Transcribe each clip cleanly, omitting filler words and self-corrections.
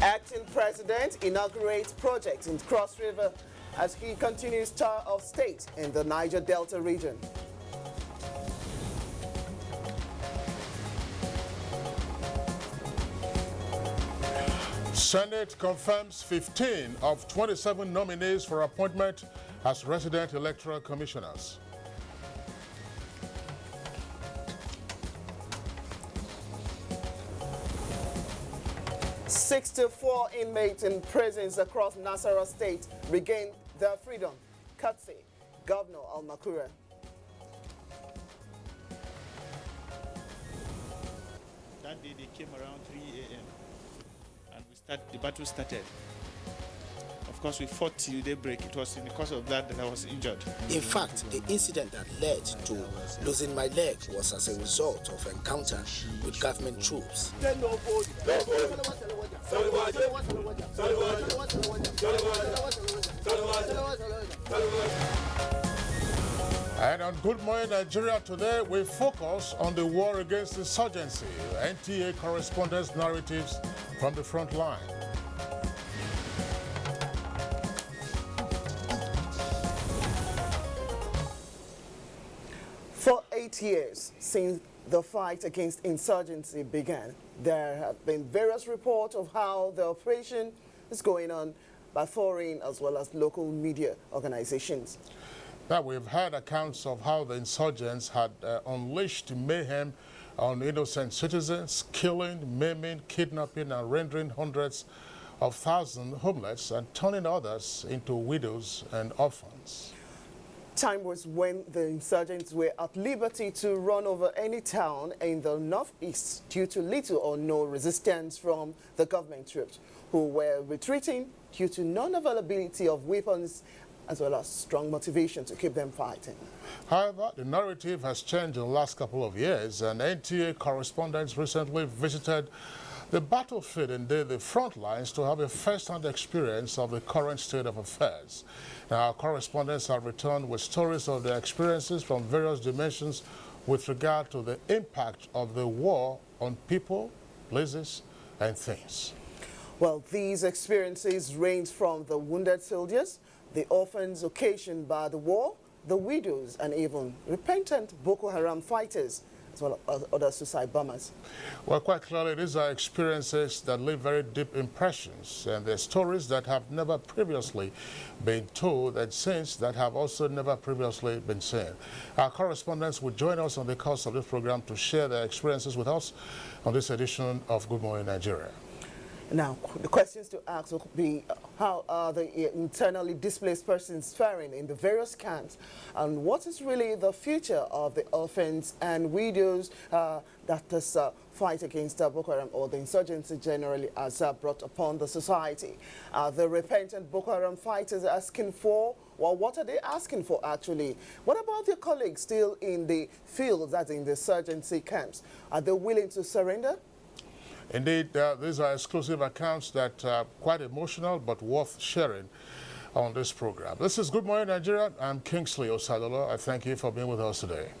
Acting President inaugurates projects in Cross River as he continues tour of state in the Niger Delta region. Senate confirms 15 of 27 nominees for appointment as resident electoral commissioners. "64 inmates in prisons across Nasarawa State regained their freedom," courtesy Governor Al-Makura. That day they came around 3 a.m. and the battle started. Of course, we fought till daybreak. It was in the course of that I was injured. In fact, the incident that led to losing my leg was as a result of encounter with government troops. And on Good Morning Nigeria today, we focus on the war against insurgency, NTA correspondents' narratives from the front line. For 8 years since the fight against insurgency began, there have been various reports of how the operation is going on by foreign as well as local media organizations. Now, we've heard accounts of how the insurgents had unleashed mayhem on innocent citizens, killing, maiming, kidnapping, and rendering hundreds of thousands homeless and turning others into widows and orphans. Time was when the insurgents were at liberty to run over any town in the northeast due to little or no resistance from the government troops, who were retreating due to non-availability of weapons as well as strong motivation to keep them fighting. However, the narrative has changed in the last couple of years, and NTA correspondents recently visited the battlefield and the front lines to have a first-hand experience of the current state of affairs. Now, our correspondents have returned with stories of their experiences from various dimensions with regard to the impact of the war on people, places, and things. Well, these experiences range from the wounded soldiers, the orphans occasioned by the war, the widows, and even repentant Boko Haram fighters, as well as other suicide bombers. Well, quite clearly, these are experiences that leave very deep impressions, and they're stories that have never previously been told, and scenes that have also never previously been seen. Our correspondents will join us on the course of this program to share their experiences with us on this edition of Good Morning Nigeria. Now, the questions to ask will be, how are the internally displaced persons faring in the various camps, and what is really the future of the orphans and widows that this fight against Boko Haram or the insurgency generally has brought upon the society? The repentant Boko Haram fighters asking for, well, what are they asking for actually? What about their colleagues still in the fields, as in the insurgency camps? Are they willing to surrender? Indeed, these are exclusive accounts that are quite emotional but worth sharing on this program. This is Good Morning Nigeria. I'm Kingsley Osadolo. I thank you for being with us today.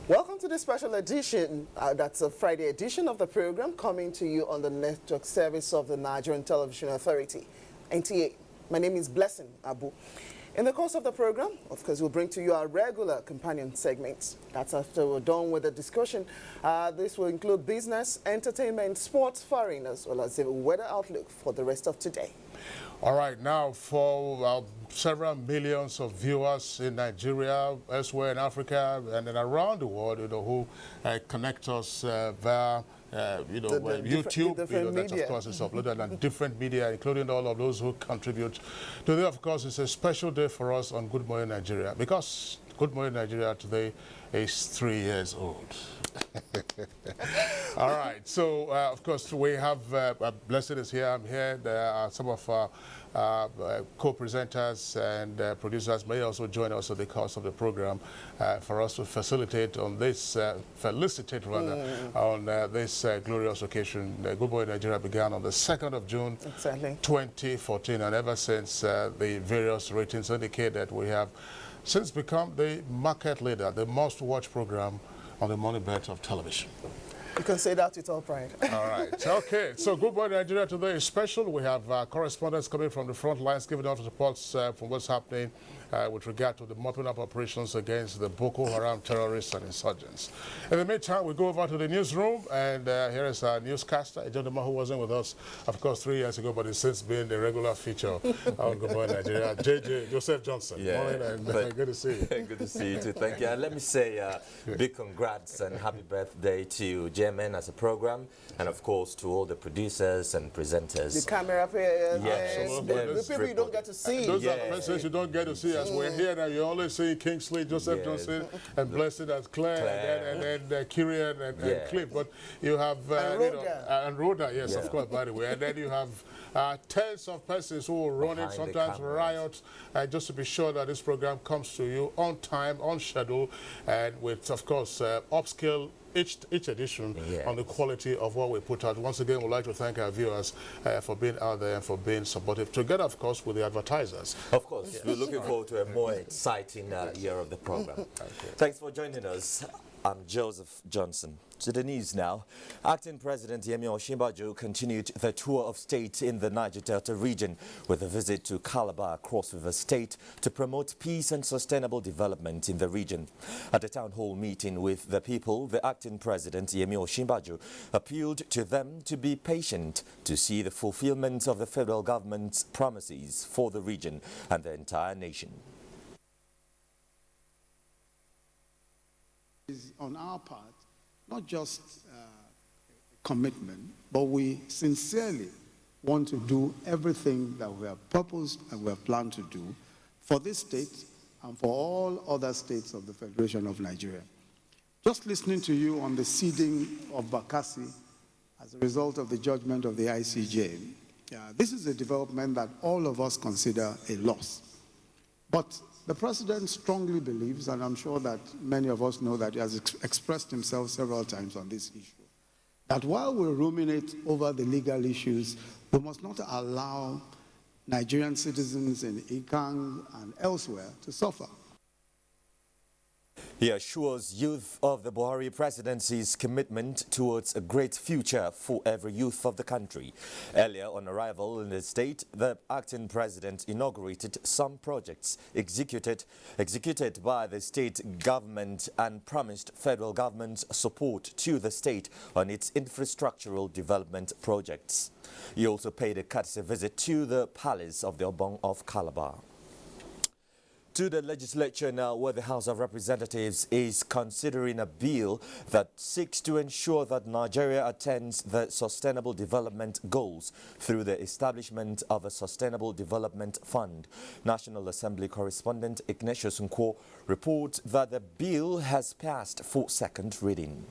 Welcome to this special edition. That's a Friday edition of the program, coming to you on the network service of the Nigerian Television Authority, NTA. My name is Blessing Abu. In the course of the program, of course, we'll bring to you our regular companion segments. That's after we're done with the discussion. This will include business, entertainment, sports, foreign, as well as the weather outlook for the rest of today. All right, now for several millions of viewers in Nigeria, elsewhere in Africa, and then around the world, who connect us via YouTube, that of course is uploaded on different media, including all of those who contribute. Today, of course, is a special day for us on Good Morning Nigeria, because Good Morning Nigeria today is 3 years old. All right, so of course we have Blessed is here, I'm here. There are some of our co-presenters and producers may also join us on the course of the program for us to facilitate on this, felicitate rather, on this glorious occasion. Good Morning Nigeria began on the 2nd of June, 2014, and ever since the various ratings indicate that we have since become the market leader, the most watched program on the money bet of television. You can say that with all pride. All right. Okay. So Good Morning Nigeria today is special. We have correspondents coming from the front lines giving us reports from what's happening with regard to the mopping up operations against the Boko Haram terrorists and insurgents. In the meantime, we go over to the newsroom, and here is our newscaster, a gentleman who wasn't with us, of course, 3 years ago, but has since been a regular feature on Good Morning Nigeria. JJ, Joseph Johnson. Yeah, Morning, and good to see you. Good to see you too. Thank you. And let me say big congrats and happy birthday to JMN as a program, and of course to all the producers and presenters. The camera players, Yes, the people you don't get to see. Those are the persons you don't get to see us. We're here now. You only see Kingsley, Joseph Johnson, and Blessed as Claire, and then Kyrian and Cliff. But you have and Rhoda, yes, of course, by the way. And then you have tens of persons who will run it, sometimes riot, just to be sure that this program comes to you on time, on schedule, and with, of course, upscale each edition on the quality of what we put out. Once again, we'd like to thank our viewers for being out there and for being supportive, together, of course, with the advertisers. Of course, we're looking forward to a more exciting year of the program. Thanks for joining us. I'm Joseph Johnson. To the news now. Acting President Yemi Osinbajo continued the tour of state in the Niger Delta region with a visit to Calabar, Cross River State, to promote peace and sustainable development in the region. At a town hall meeting with the people, the Acting President Yemi Osinbajo appealed to them to be patient to see the fulfillment of the federal government's promises for the region and the entire nation. On our part, not just commitment, but we sincerely want to do everything that we have purposed and we have planned to do for this state and for all other states of the Federation of Nigeria. Just listening to you on the ceding of Bakassi as a result of the judgment of the ICJ, this is a development that all of us consider a loss. But the President strongly believes, and I'm sure that many of us know that he has expressed himself several times on this issue, that while we ruminate over the legal issues, we must not allow Nigerian citizens in Ikang and elsewhere to suffer. He assures youth of the Buhari presidency's commitment towards a great future for every youth of the country. Earlier on arrival in the state, the acting president inaugurated some projects executed by the state government and promised federal government's support to the state on its infrastructural development projects. He also paid a courtesy visit to the palace of the Obong of Calabar. To the legislature now, where the House of Representatives is considering a bill that seeks to ensure that Nigeria attains the sustainable development goals through the establishment of a Sustainable Development Fund. National Assembly correspondent Ignatius Nkwo reports that the bill has passed for second reading.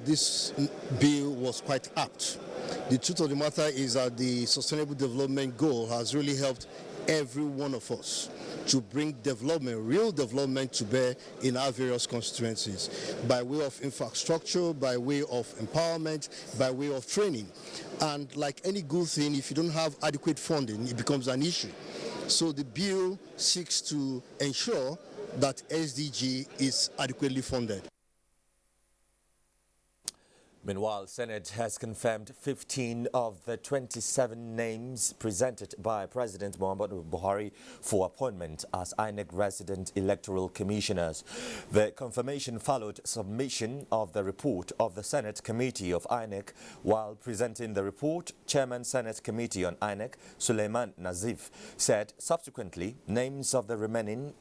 This bill was quite apt. The truth of the matter is that the Sustainable Development Goal has really helped every one of us to bring development, real development to bear in our various constituencies by way of infrastructure, by way of empowerment, by way of training. And like any good thing, if you don't have adequate funding, it becomes an issue. So the bill seeks to ensure that SDG is adequately funded. Meanwhile, Senate has confirmed 15 of the 27 names presented by President Muhammadu Buhari for appointment as INEC resident electoral commissioners. The confirmation followed submission of the report of the Senate Committee of INEC. While presenting the report, Chairman Senate Committee on INEC, Suleiman Nazif, said subsequently names of the remaining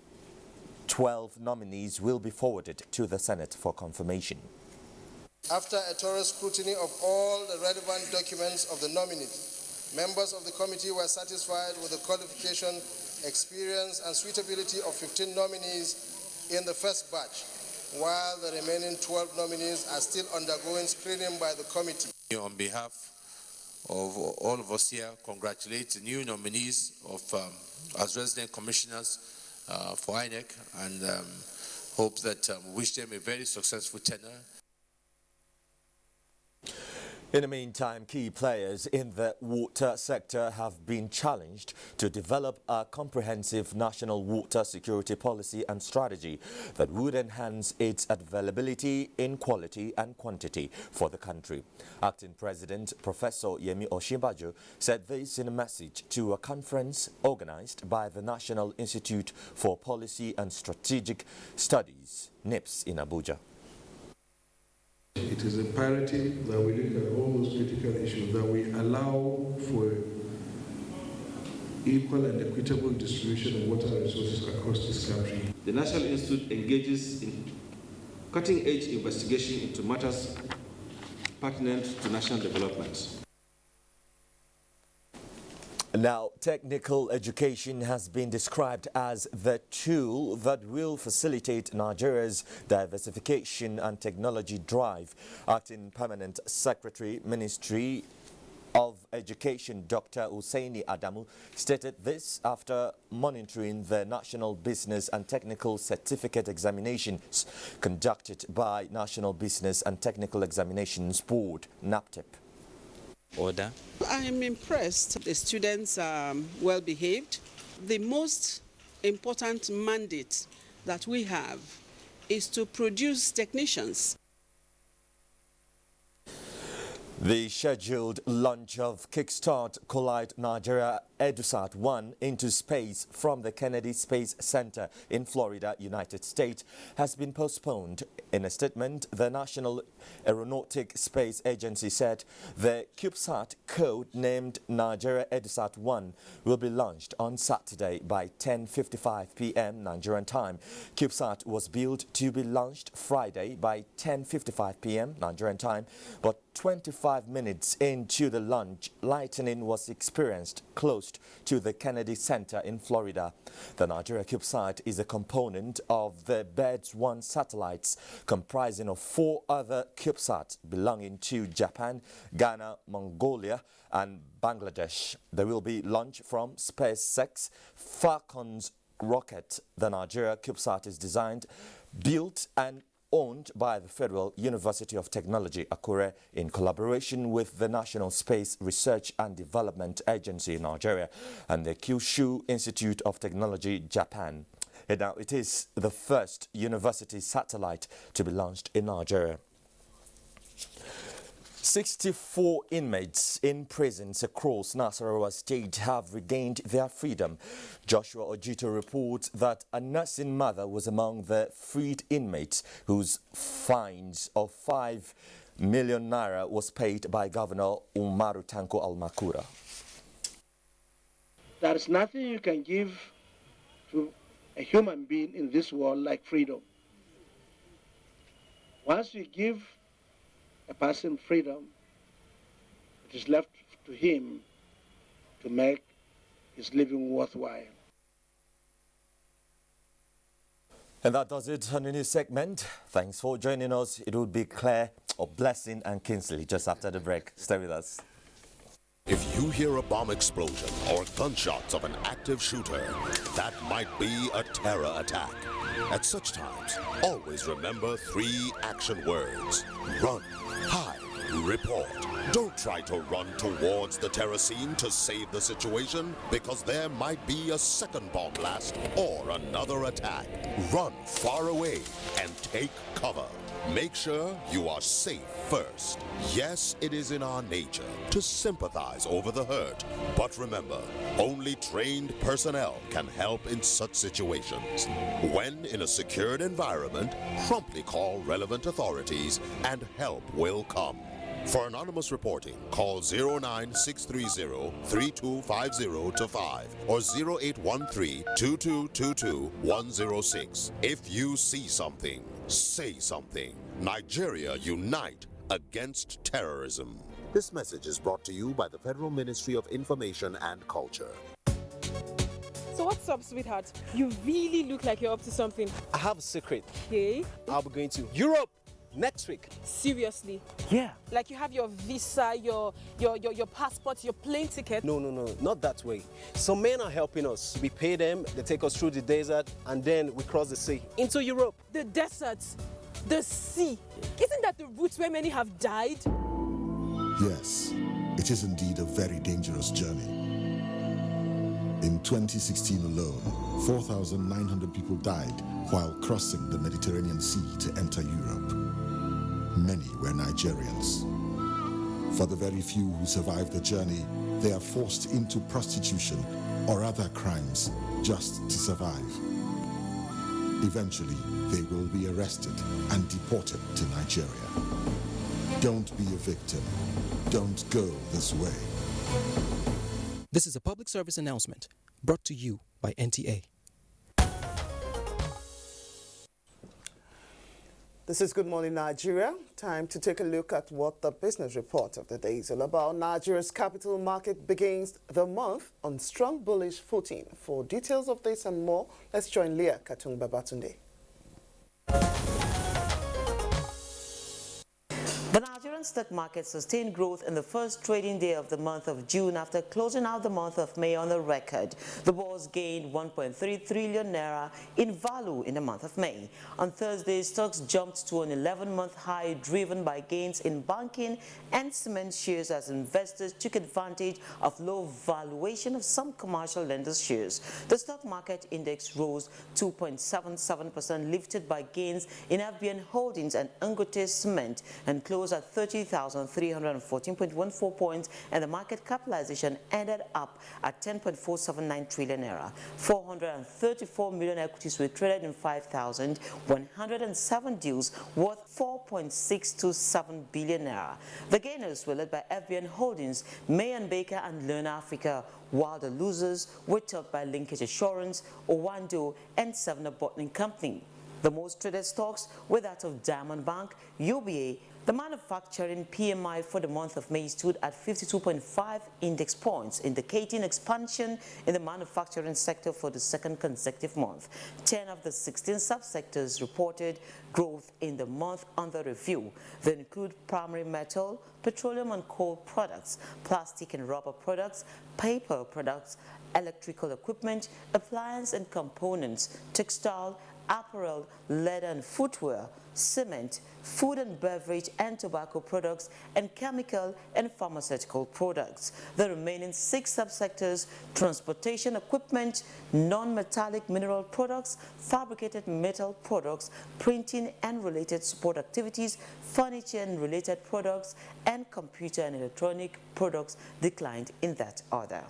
12 nominees will be forwarded to the Senate for confirmation. After a thorough scrutiny of all the relevant documents of the nominee, members of the committee were satisfied with the qualification, experience, and suitability of 15 nominees in the first batch, while the remaining 12 nominees are still undergoing screening by the committee. On behalf of all of us here, congratulate the new nominees as resident commissioners for INEC, and hope that wish them a very successful tenure. In the meantime, key players in the water sector have been challenged to develop a comprehensive national water security policy and strategy that would enhance its availability in quality and quantity for the country. Acting President Professor Yemi Osinbajo said this in a message to a conference organized by the National Institute for Policy and Strategic Studies, NIPS, in Abuja. It is imperative that we look at all those critical issues, that we allow for equal and equitable distribution of water resources across this country. The National Institute engages in cutting-edge investigation into matters pertinent to national development. Now, technical education has been described as the tool that will facilitate Nigeria's diversification and technology drive. Acting Permanent Secretary, Ministry of Education, Dr. Hussaini Adamu, stated this after monitoring the National Business and Technical Certificate Examinations conducted by National Business and Technical Examinations Board, NAPTEP. Order. I am impressed. The students are well behaved. The most important mandate that we have is to produce technicians. The scheduled launch of Kickstart Collide Nigeria EduSat-1 into space from the Kennedy Space Center in Florida, United States, has been postponed. In a statement, the National Aeronautic Space Agency said the CubeSat, code-named Nigeria EduSat-1, will be launched on Saturday by 10:55 p.m. Nigerian time. CubeSat was built to be launched Friday by 10:55 p.m. Nigerian time, but 25 minutes into the launch, lightning was experienced close to the Kennedy Center in Florida. The Nigeria CubeSat is a component of the BIRDS-1 satellites, comprising of 4 other CubeSats belonging to Japan, Ghana, Mongolia, and Bangladesh. They will be launched from SpaceX Falcon's rocket. The Nigeria CubeSat is designed, built, and owned by the Federal University of Technology, Akure, in collaboration with the National Space Research and Development Agency in Nigeria and the Kyushu Institute of Technology, Japan. And now it is the first university satellite to be launched in Nigeria. 64 inmates in prisons across Nasarawa State have regained their freedom. Joshua Ojito reports that a nursing mother was among the freed inmates whose fines of 5 million naira was paid by Governor Umaru Tanko Almakura. There is nothing you can give to a human being in this world like freedom. Once you give a person freedom, it is left to him to make his living worthwhile. And that does it on the news segment. Thanks for joining us. It will be Claire, or Blessing, and Kingsley just after the break. Stay with us. If you hear a bomb explosion or gunshots of an active shooter, that might be a terror attack. At such times, always remember 3 action words: run, hide, report. Don't try to run towards the terror scene to save the situation, because there might be a second bomb blast or another attack. Run far away and take cover. Make sure you are safe first. Yes, it is in our nature to sympathize over the hurt, but remember, only trained personnel can help in such situations. When in a secured environment, promptly call relevant authorities and help will come. For anonymous reporting, call 09630-3250-5 or 0813-2222-106. If you see something, say something. Nigeria unite against terrorism. This message is brought to you by the Federal Ministry of Information and Culture. So what's up, sweetheart? You really look like you're up to something. I have a secret. Okay. I'll be going to Europe next week. Seriously? Yeah. Like you have your visa, your passport, your plane ticket? No, not that way. Some men are helping us. We pay them, they take us through the desert, and then we cross the sea into Europe. The desert? The sea? Isn't that the route where many have died? Yes, it is indeed a very dangerous journey. In 2016 alone, 4,900 people died while crossing the Mediterranean Sea to enter Europe. Many were Nigerians. For the very few who survived the journey, they are forced into prostitution or other crimes just to survive. Eventually, they will be arrested and deported to Nigeria. Don't be a victim. Don't go this way. This is a public service announcement brought to you by NTA. This is Good Morning Nigeria. Time to take a look at what the business report of the day is all about. Nigeria's capital market begins the month on strong bullish footing. For details of this and more, let's join Leah Katung-Babatunde. The Nigerian stock market sustained growth in the first trading day of the month of June after closing out the month of May on the record. The bourse gained 1.3 trillion naira in value in the month of May. On Thursday, stocks jumped to an 11-month high driven by gains in banking and cement shares as investors took advantage of low valuation of some commercial lenders' shares. The stock market index rose 2.77%, lifted by gains in FBN Holdings and Dangote Cement, and closed at 30,314.14 points, and the market capitalization ended up at 10.479 trillion naira. 434 million equities were traded in 5,107 deals worth 4.627 billion naira. The gainers were led by FBN Holdings, May & Baker and Learn Africa, while the losers were topped by Linkage Assurance, Owando and Seven Bottling Company. The most traded stocks were that of Diamond Bank, UBA. The manufacturing PMI for the month of May stood at 52.5 index points, indicating expansion in the manufacturing sector for the second consecutive month. 10 of the 16 subsectors reported growth in the month under review. They include primary metal, petroleum and coal products, plastic and rubber products, paper products, electrical equipment, appliance and components, textile, apparel, leather and footwear, cement, food and beverage and tobacco products, and chemical and pharmaceutical products. The remaining 6 subsectors, transportation equipment, non-metallic mineral products, fabricated metal products, printing and related support activities, furniture and related products, and computer and electronic products declined in that order.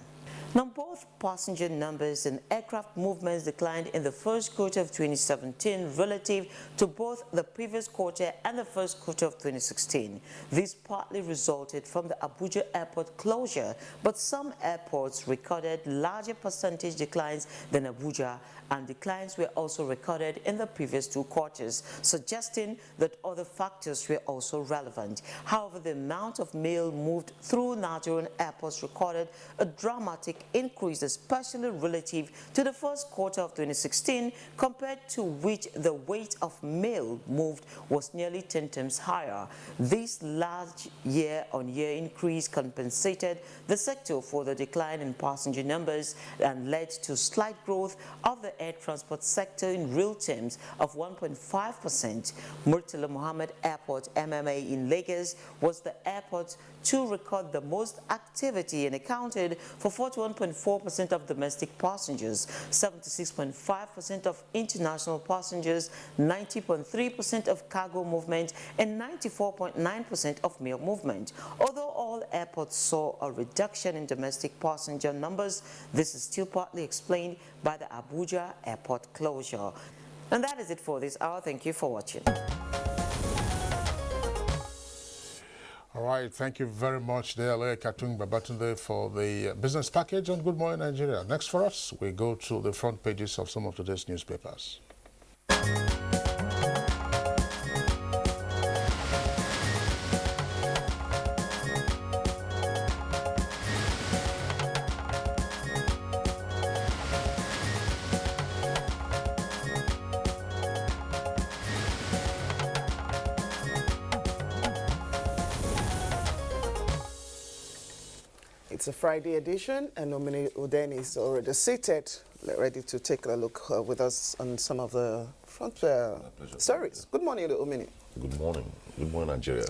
Now, both passenger numbers and aircraft movements declined in the first quarter of 2017 relative to both the previous quarter and the first quarter of 2016. This partly resulted from the Abuja airport closure, but some airports recorded larger percentage declines than Abuja, and declines were also recorded in the previous 2 quarters, suggesting that other factors were also relevant. However, the amount of mail moved through Nigerian airports recorded a dramatic increase, especially relative to the first quarter of 2016, compared to which the weight of mail moved was nearly 10 times higher. This large year-on-year increase compensated the sector for the decline in passenger numbers and led to slight growth of the air transport sector in real terms of 1.5%. Murtala Mohammed Airport, MMA, in Lagos was the airport to record the most activity and accounted for 41.4% of domestic passengers, 76.5% of international passengers, 90.3% of cargo movement, and 94.9% of mail movement. Although all airports saw a reduction in domestic passenger numbers, this is still partly explained by the Abuja airport closure. And that is it for this hour. Thank you for watching. All right, thank you very much, Leah Katung-Babatunde, for the business package on Good Morning Nigeria. Next for us, we go to the front pages of some of today's newspapers. It's a Friday edition, and Nominee Uden is already seated, ready to take a look with us on some of the front stories. Good morning, Omini. Good morning. Good morning, Nigeria.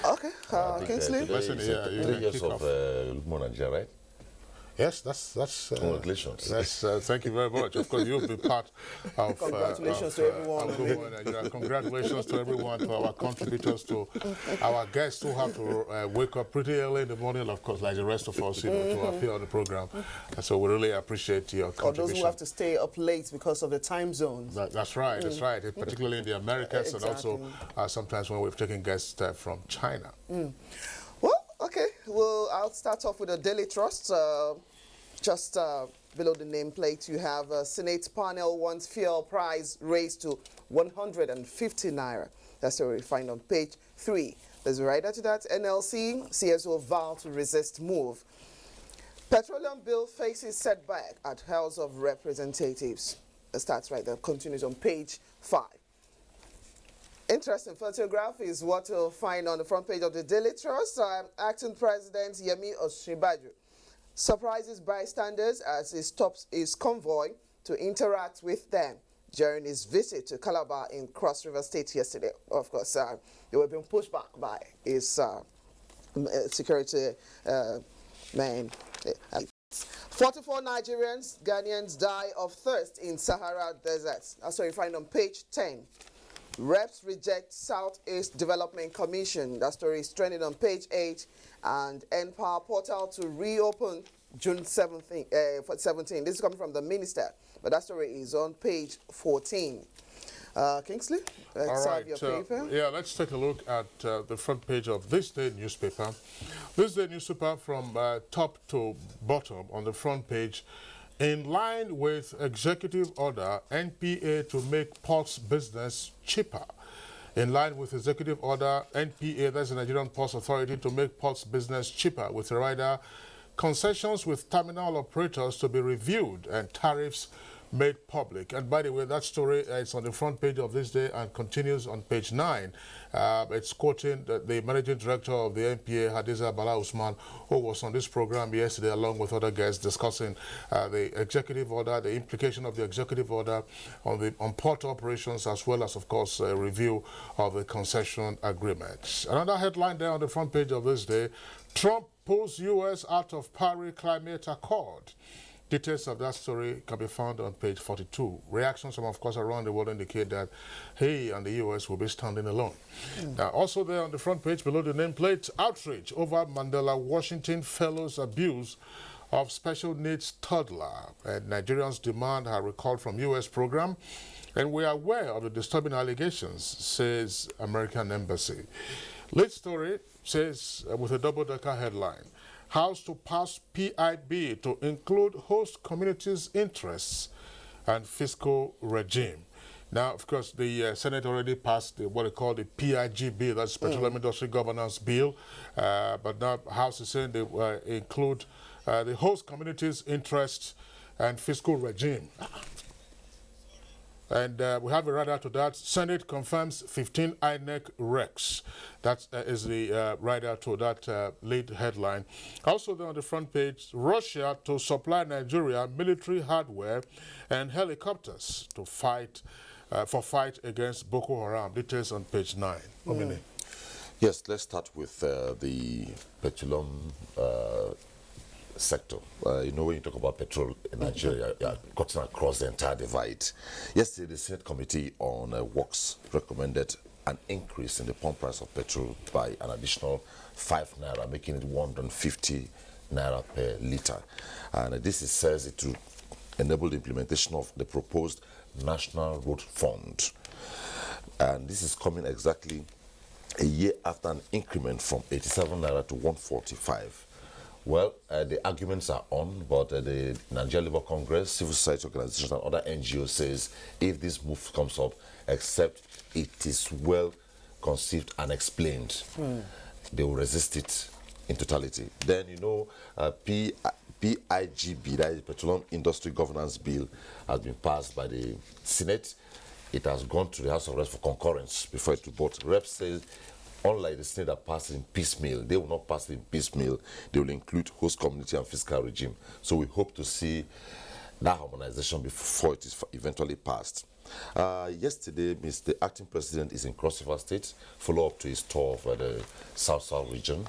Okay. Okay, Today Kingsley? is 3 years of Nigeria, right? Yes, that's congratulations. Thank you very much. Of course, you'll be part of. Congratulations to everyone. Congratulations to everyone, to our contributors, to our guests who have to wake up pretty early in the morning, of course, like the rest of us, to appear on the program. So we really appreciate your contribution. Or those who have to stay up late because of the time zones. That's right. That's right. Particularly in the Americas, and also sometimes when we've taken guests from China. Okay, well, I'll start off with the Daily Trust. Just below the nameplate, you have Senate panel wants fuel price raised to 150 naira. That's what we find on page 3. There's a writer to that. NLC, CSO vow to resist move. Petroleum bill faces setback at House of Representatives. It starts right there, continues on page 5. Interesting photograph is what you'll find on the front page of the Daily Trust. Acting President Yemi Osinbajo surprises bystanders as he stops his convoy to interact with them during his visit to Calabar in Cross River State yesterday. Of course, they were being pushed back by his security men. 44 Ghanaians die of thirst in Sahara Desert. That's what you find on page 10. Reps reject Southeast Development Commission. That story is trending on page 8. And NPower portal to reopen June 17. This is coming from the minister, but that story is on page 14. Kingsley, let's have your paper. Yeah, let's take a look at the front page of This Day newspaper. This Day newspaper from top to bottom on the front page. In line with executive order, NPA to make ports business cheaper. In line with executive order, NPA, that's the Nigerian Ports Authority, to make ports business cheaper with a rider, concessions with terminal operators to be reviewed and tariffs made public. And by the way, that story is on the front page of This Day and continues on page 9. It's quoting the managing director of the NPA, Hadiza Bala Usman, who was on this program yesterday along with other guests discussing the executive order, the implication of the executive order on port operations, as well as, of course, a review of the concession agreements. Another headline there on the front page of This Day, Trump pulls U.S. out of Paris Climate Accord. Details of that story can be found on page 42. Reactions from, of course, around the world indicate that he and the U.S. will be standing alone. Now, also there on the front page below the nameplate, outrage over Mandela Washington Fellows' abuse of special needs toddler. And Nigerians demand her recall from U.S. program. And we are aware of the disturbing allegations, says American Embassy. Lead story says, with a double-decker headline, House to pass PIB to include host communities' interests and fiscal regime. Now, of course, the Senate already passed what they call the PIGB, that's Petroleum Industry Governance Bill, but now House is saying they include the host communities' interests and fiscal regime. And we have a rider to that. Senate confirms 15 INEC recs. That is the rider to that lead headline. Also there on the front page, Russia to supply Nigeria military hardware and helicopters to fight fight against Boko Haram. Details on page 9. Yes, let's start with the petroleum sector. You know, when you talk about petrol in Nigeria, you are cutting across the entire divide. Yesterday, the Senate Committee on Works recommended an increase in the pump price of petrol by an additional 5 naira, making it 150 naira per litre. And this says it to enable the implementation of the proposed National Road Fund. And this is coming exactly a year after an increment from 87 naira to 145. Well, the arguments are on, but the Nigerian Labour Congress, civil society organizations, and other NGOs says if this move comes up, except it is well conceived and explained, they will resist it in totality. Then, you know, PIGB, that is Petroleum Industry Governance Bill, has been passed by the Senate. It has gone to the House of Reps for concurrence before it will vote. Reps say, unlike the Senate that passes in piecemeal, they will not pass it in piecemeal. They will include host community and fiscal regime. So we hope to see that harmonization before it is eventually passed. Yesterday, the acting president is in Cross River State, follow up to his tour of the South region.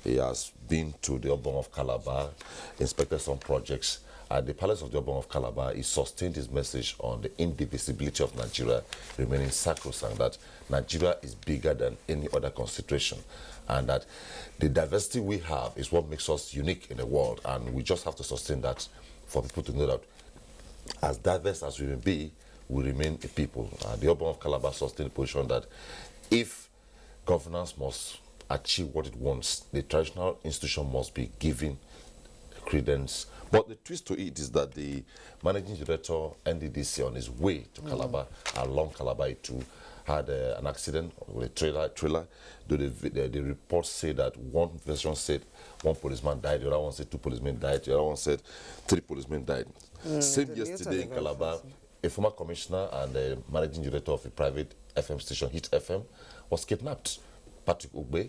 He has been to the Obong of Calabar, inspected some projects. At the Palace of the Obong of Calabar, he sustained his message on the indivisibility of Nigeria remaining sacrosanct, that Nigeria is bigger than any other constitution, and that the diversity we have is what makes us unique in the world, and we just have to sustain that for people to know that as diverse as we may be, we remain a people. The Obong of Calabar sustained the position that if governance must achieve what it wants, the traditional institution must be given credence. But the twist to it is that the managing director, NDDC, on his way to Calabar, along Calabar to had an accident with a trailer. The reports say that one version said one policeman died, the other one said 2 policemen died, the other one said 3 policemen died. Same yesterday in Calabar, a former commissioner and the managing director of a private FM station, Hit FM, was kidnapped. Patrick Ugbe.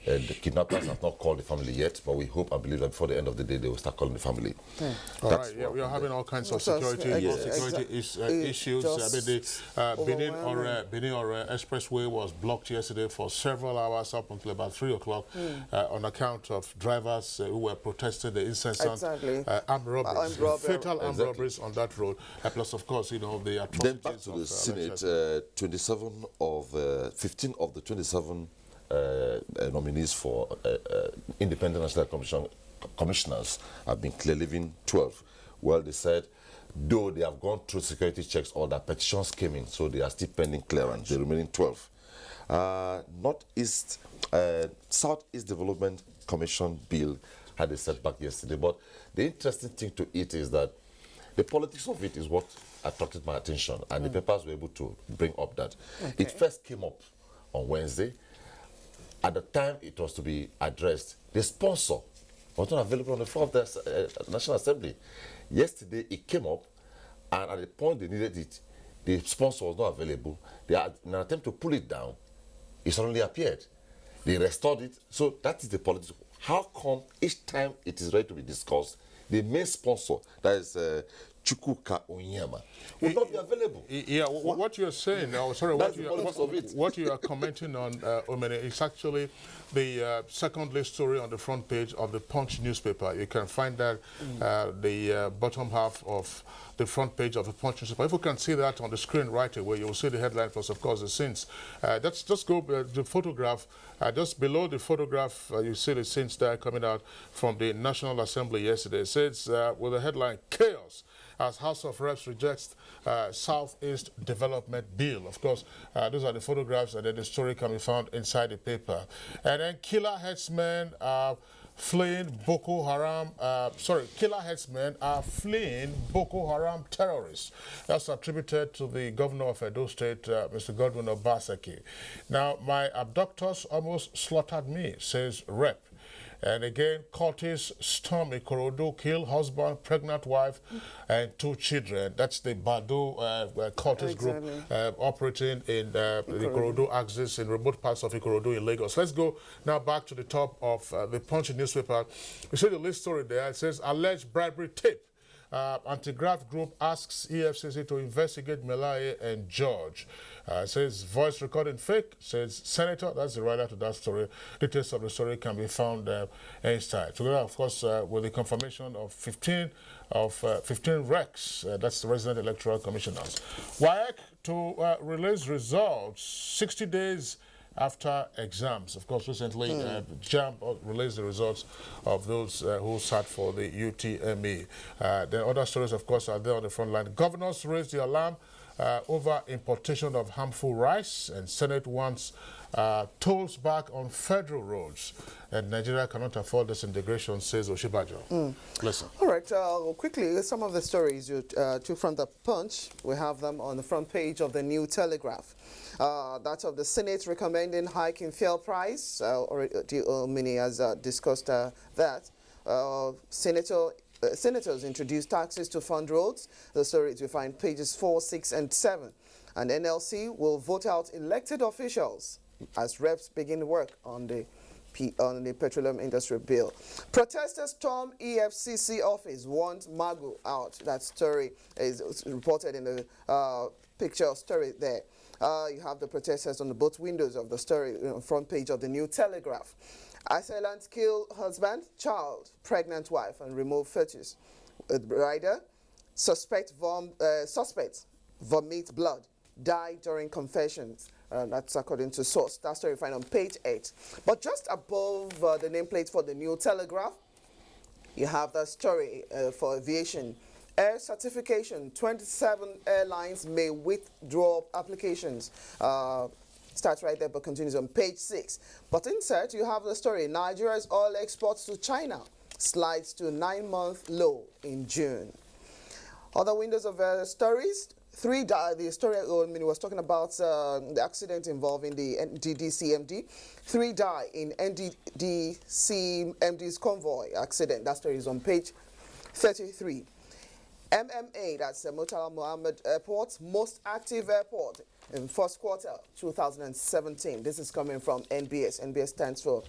The kidnappers have not called the family yet, but we hope and believe that before the end of the day, they will start calling the family. All right, yeah, we are having all kinds of security issues. I mean, the Benin or Expressway was blocked yesterday for several hours up until about 3 o'clock on account of drivers who were protesting the incessant armed robberies, fatal armed robberies on that road. Plus, of course, you know, the atrocities. Then back to the Senate, 15 of the 27 nominees for Independent National Commissioners have been clear, leaving 12. Well, they said, though they have gone through security checks, all their petitions came in, so they are still pending clearance, the remaining 12. Southeast Development Commission bill had a setback yesterday, but the interesting thing to it is that the politics of it is what attracted my attention, and the papers were able to bring up that. It first came up on Wednesday. At the time it was to be addressed, the sponsor was not available on the floor of the National Assembly. Yesterday it came up, and at the point they needed it, the sponsor was not available. They had, in an attempt to pull it down, it suddenly appeared. They restored it. So that is the politics. How come each time it is ready to be discussed, the main sponsor, that is Chukwuka Onyema, will not be available? Yeah, what you're saying, what you are commenting on, Omene, is actually the second list story on the front page of the Punch newspaper. You can find that the bottom half of the front page of the Punch newspaper. If you can see that on the screen right away, you'll see the headline plus, of course, the scenes. Let's just go the photograph. Just below the photograph, you see the scenes there coming out from the National Assembly yesterday. It says, with the headline, "Chaos as House of Reps rejects Southeast Development Bill." Of course, those are the photographs, and then the story can be found inside the paper. And then killer headsmen are fleeing Boko Haram, killer headsmen are fleeing Boko Haram terrorists. That's attributed to the governor of Edo State, Mr. Godwin Obaseki. Now, my abductors almost slaughtered me, says Rep. And again, cultists storm Ikorodu, kill husband, pregnant wife, and 2 children. That's the Badu cultist group operating in the Ikorodu axis in remote parts of Ikorodu in Lagos. Let's go now back to the top of the Punch newspaper. You see the list story there. It says, alleged bribery tip. Anti-graft group asks EFCC to investigate Melaye and George. Says voice recording fake, says senator. That's the writer to that story. Details of the story can be found inside. Together, of course, with the confirmation of 15 recs, that's the resident electoral commissioners. WAEC to release results 60 days after exams. Of course, recently, JAMB released the results of those who sat for the UTME. The other stories, of course, are there on the front line. Governors raised the alarm over importation of harmful rice, and Senate wants tolls back on federal roads. And Nigeria cannot afford this integration, says Oshibajo. Listen. All right, quickly, some of the stories you took from the Punch. We have them on the front page of the New Telegraph. That of the Senate recommending hike in fuel price. Mini has discussed that. Senators introduced taxes to fund roads. The story we find pages 4, 6, and 7. And NLC will vote out elected officials as reps begin work on the petroleum industry bill. Protesters storm EFCC office, want Magu out. That story is reported in the picture or story there. You have the protesters on the both windows of the story, front page of the New Telegraph. Assailants kill husband, child, pregnant wife, and remove fetus. Rider, suspect vomit blood, died during confessions. That's according to source. That story you find on page 8. But just above the nameplate for the New Telegraph, you have the story for aviation. Air certification, 27 airlines may withdraw applications. Starts right there but continues on page 6. But insert, you have the story. Nigeria's oil exports to China slides to 9-month low in June. Other windows of stories. 3 died. The story was talking about the accident involving the NDDCMD. 3 died in NDDCMD's convoy accident. That story is on page 33. MMA, that's Murtala Mohammed Airport, most active airport in first quarter 2017. This is coming from NBS. NBS stands for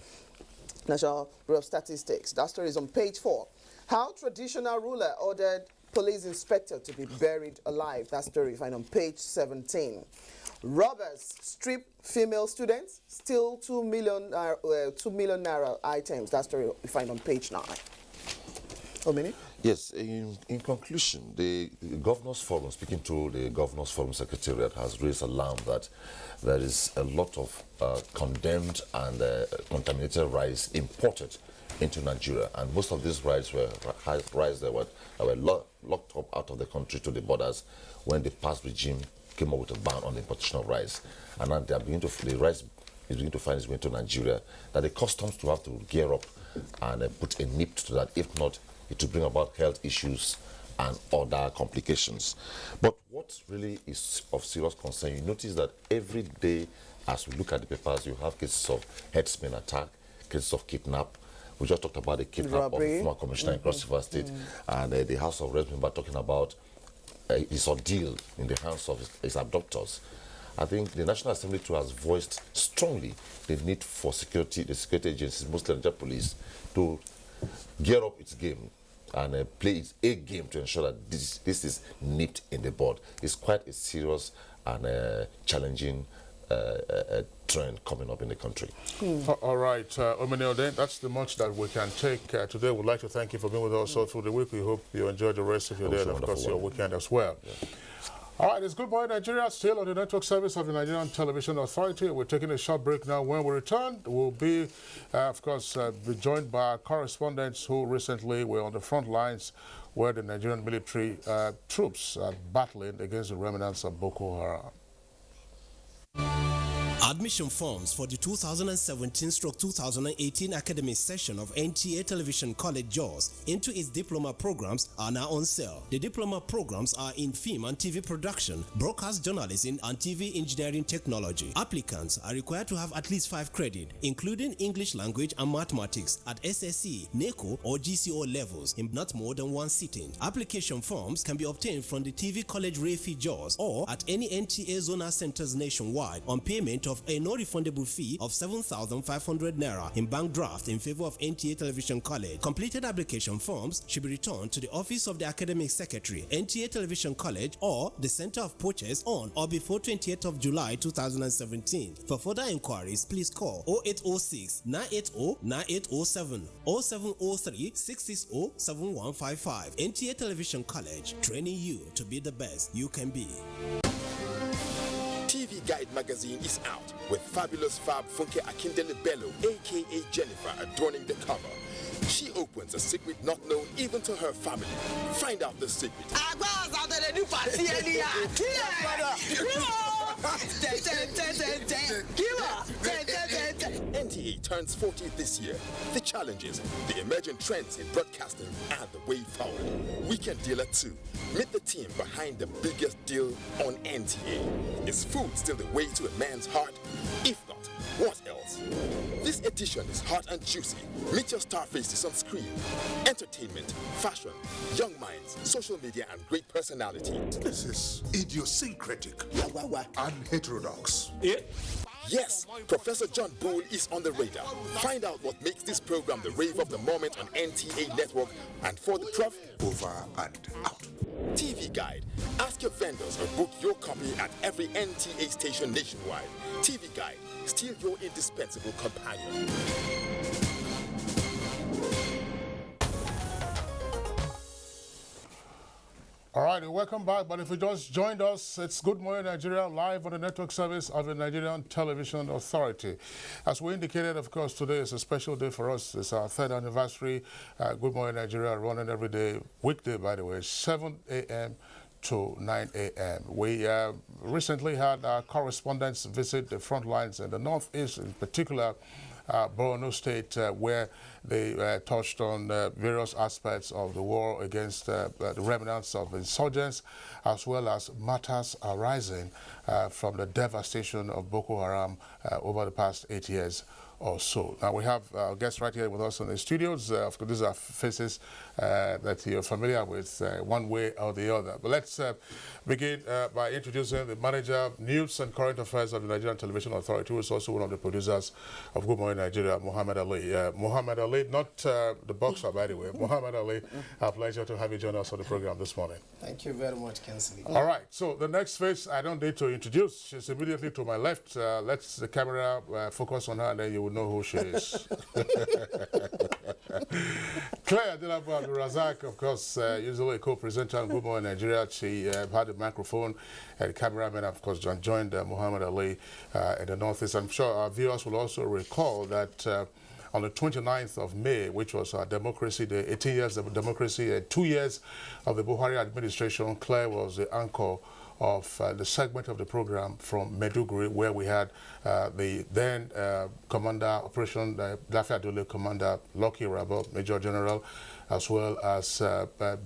National Bureau of Statistics. That story is on page 4. How traditional ruler ordered police inspector to be buried alive. That story you find on page 17. Robbers strip female students, steal 2 million naira items. That story you find on page 9. Omini? Yes, in conclusion, the Governors Forum, speaking to the Governors Forum Secretariat, has raised alarm that there is a lot of condemned and contaminated rice imported into Nigeria, and most of these rice were rice that were locked up out of the country to the borders when the past regime came up with a ban on the importation of rice, and now they are beginning to, the rice is beginning to find its way into Nigeria. That the customs to have to gear up and put a nip to that. If not, it will bring about health issues and other complications. But what really is of serious concern, you notice that every day as we look at the papers, you have cases of herdsmen attack, cases of kidnap. We just talked about the kidnap of the former commissioner in Cross River State, and the House of Reps member talking about his ordeal in the hands of his abductors. I think the National Assembly too has voiced strongly the need for security, the security agencies, mostly the police, to gear up its game and play its A game to ensure that this is nipped in the bud. It's quite a serious and challenging trend coming up in the country. All right, Omeneo, then that's the much that we can take today. We'd like to thank you for being with us all through the week. We hope you enjoy the rest of your day and, of course, your weekend as well. Yeah. All right, it's Good Morning Nigeria, still on the network service of the Nigerian Television Authority. We're taking a short break now. When we return, we'll be, of course, be joined by our correspondents who recently were on the front lines where the Nigerian military troops are battling against the remnants of Boko Haram. Admission forms for the 2017-2018 academic session of NTA Television College JAWS into its diploma programs are now on sale. The diploma programs are in film and TV production, broadcast journalism, and TV engineering technology. Applicants are required to have at least 5 credits, including English language and mathematics at SSC, NECO, or GCO levels in not more than 1 sitting. Application forms can be obtained from the TV College Refi JAWS or at any NTA zonal centers nationwide on payment of a non-refundable fee of 7,500 naira in bank draft in favor of NTA Television College. Completed application forms should be returned to the Office of the Academic Secretary, NTA Television College, or the Center of Purchase on or before 28th of July 2017. For further inquiries, please call 0806 980 9807 or 0703 660 7155. NTA Television College, training you to be the best you can be. TV Guide magazine is out with fabulous Fab Funke Akindele Bello, aka Jennifer, adorning the cover. She opens a secret not known even to her family. Find out the secret. NTA turns 40 this year. The challenges, the emerging trends in broadcasting, and the way forward. Weekend Dealer 2. Meet the team behind the biggest deal on NTA. Is food still the way to a man's heart? If not, what else? This edition is hot and juicy. Meet your star faces on screen. Entertainment, fashion, young minds, social media, and great personality. This is idiosyncratic and heterodox. Yes, Professor John Bull is on the radar. Find out what makes this program the rave of the moment on NTA Network, and for the Prof, over and out. TV Guide. Ask your vendors or book your copy at every NTA station nationwide. TV Guide, still your indispensable companion. All right, welcome back. But if you just joined us, it's Good Morning Nigeria live on the network service of the Nigerian Television Authority. As we indicated, of course, today is a special day for us. It's our 3rd anniversary. Good Morning Nigeria running every day, weekday, by the way, 7 a.m. to 9 a.m. We recently had our correspondents visit the front lines in the Northeast, in particular, Borno State, where they touched on various aspects of the war against the remnants of insurgents, as well as matters arising from the devastation of Boko Haram over the past 8 years or so. Now we have guests right here with us in the studios. Of course, these are faces that you're familiar with one way or the other. But let's begin by introducing the manager, News and Current Affairs of the Nigerian Television Authority, who is also one of the producers of Good Morning Nigeria, Muhammad Ali. Muhammad Ali, not the boxer, by the way. Muhammad Ali, a pleasure to have you join us on the program this morning. Thank you very much, Kensley. All right, so the next face I don't need to introduce. She's immediately to my left. Let's the camera focus on her, and then you will know who she is. Claire Adelabu Abdul-Razak, of course, usually a co-presenter on Good Morning Nigeria. She had the microphone and the cameraman, of course, joined Muhammad Ali in the Northeast. I'm sure our viewers will also recall that on the 29th of May, which was our Democracy Day, 18 years of democracy and 2 years of the Buhari administration, Claire was the anchor of the segment of the program from Maiduguri, where we had the then Commander, Operation Lafiya Dole Commander Lucky Rabo, Major General, as well as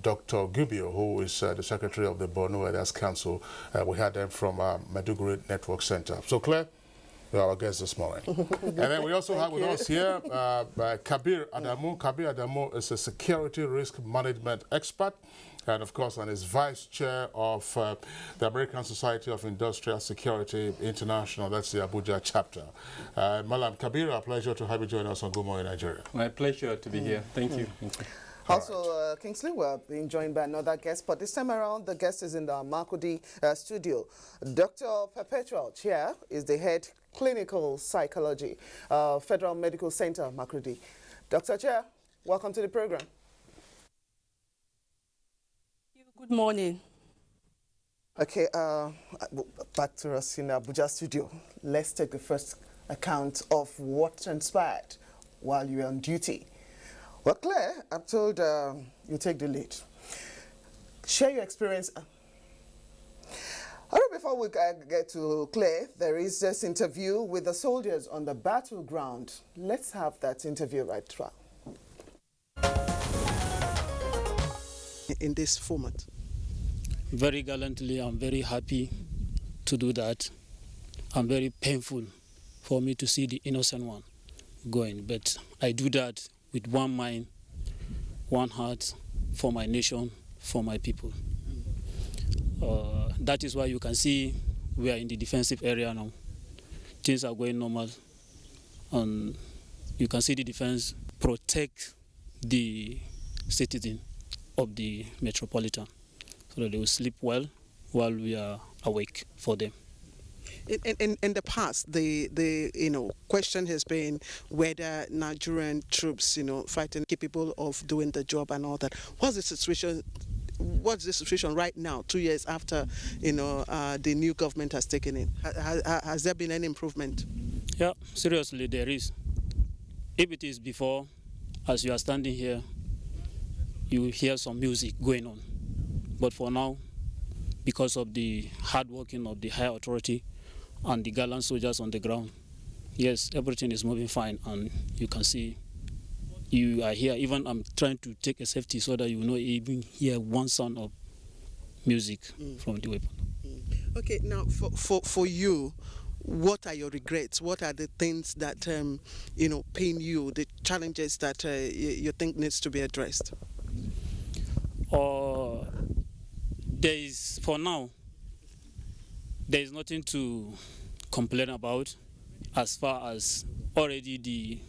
Dr. Gubio, who is the Secretary of the Borno Elders Council. We had them from Maiduguri Network Center. So, Claire, you're our guest this morning. And then we also have with us here Kabir Adamu. Kabir Adamu is a security risk management expert, and of course, and is vice chair of the American Society of Industrial Security International. That's the Abuja chapter. Malam Kabir, a pleasure to have you join us on Good Morning Nigeria. My pleasure to be here. Thank you. Also, Kingsley, we're being joined by another guest, but this time around, the guest is in the Makudi studio. Dr. Perpetual Chair is the head clinical psychology, Federal Medical Center, Makudi. Dr. Chair, welcome to the program. Good morning. Okay, back to us in Abuja studio. Let's take the first account of what transpired while you were on duty. Well, Claire, I'm told you take the lead. Share your experience. All right, before we get to Claire, there is this interview with the soldiers on the battleground. Let's have that interview right now. In this format? Very gallantly, I'm very happy to do that. I'm very painful for me to see the innocent one going, but I do that with one mind, one heart, for my nation, for my people. That is why you can see we are in the defensive area now. Things are going normal, and you can see the defense protect the citizen of the metropolitan, so that they will sleep well while we are awake for them. In the past, the question has been whether Nigerian troops, fighting, capable of doing the job and all that. What's the situation? What's the situation right now, 2 years after the new government has taken it? Has there been any improvement? Yeah, seriously, there is. If it is before, as you are standing here, you hear some music going on. But for now, because of the hard working of the higher authority and the gallant soldiers on the ground, yes, everything is moving fine, and you can see you are here. Even I'm trying to take a safety so that you will not even hear one sound of music from the weapon. Okay, now for you, what are your regrets? What are the things that pain you? The challenges that you think needs to be addressed? For now, there is nothing to complain about. as far as already the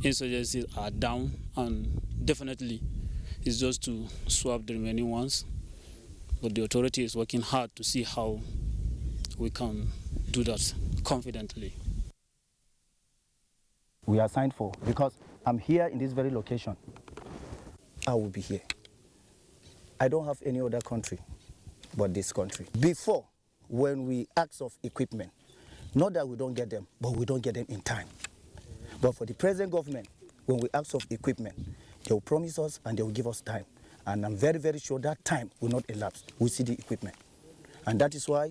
insurgencies are down, and definitely it's just to swap the remaining ones. But the authority is working hard to see how we can do that confidently. We are signed for, because I'm here in this very location. I will be here. I don't have any other country but this country. Before, when we ask of equipment, not that we don't get them, but we don't get them in time. But for the present government, when we ask of equipment, they will promise us and they will give us time. And I'm very, very sure that time will not elapse. We see the equipment. And that is why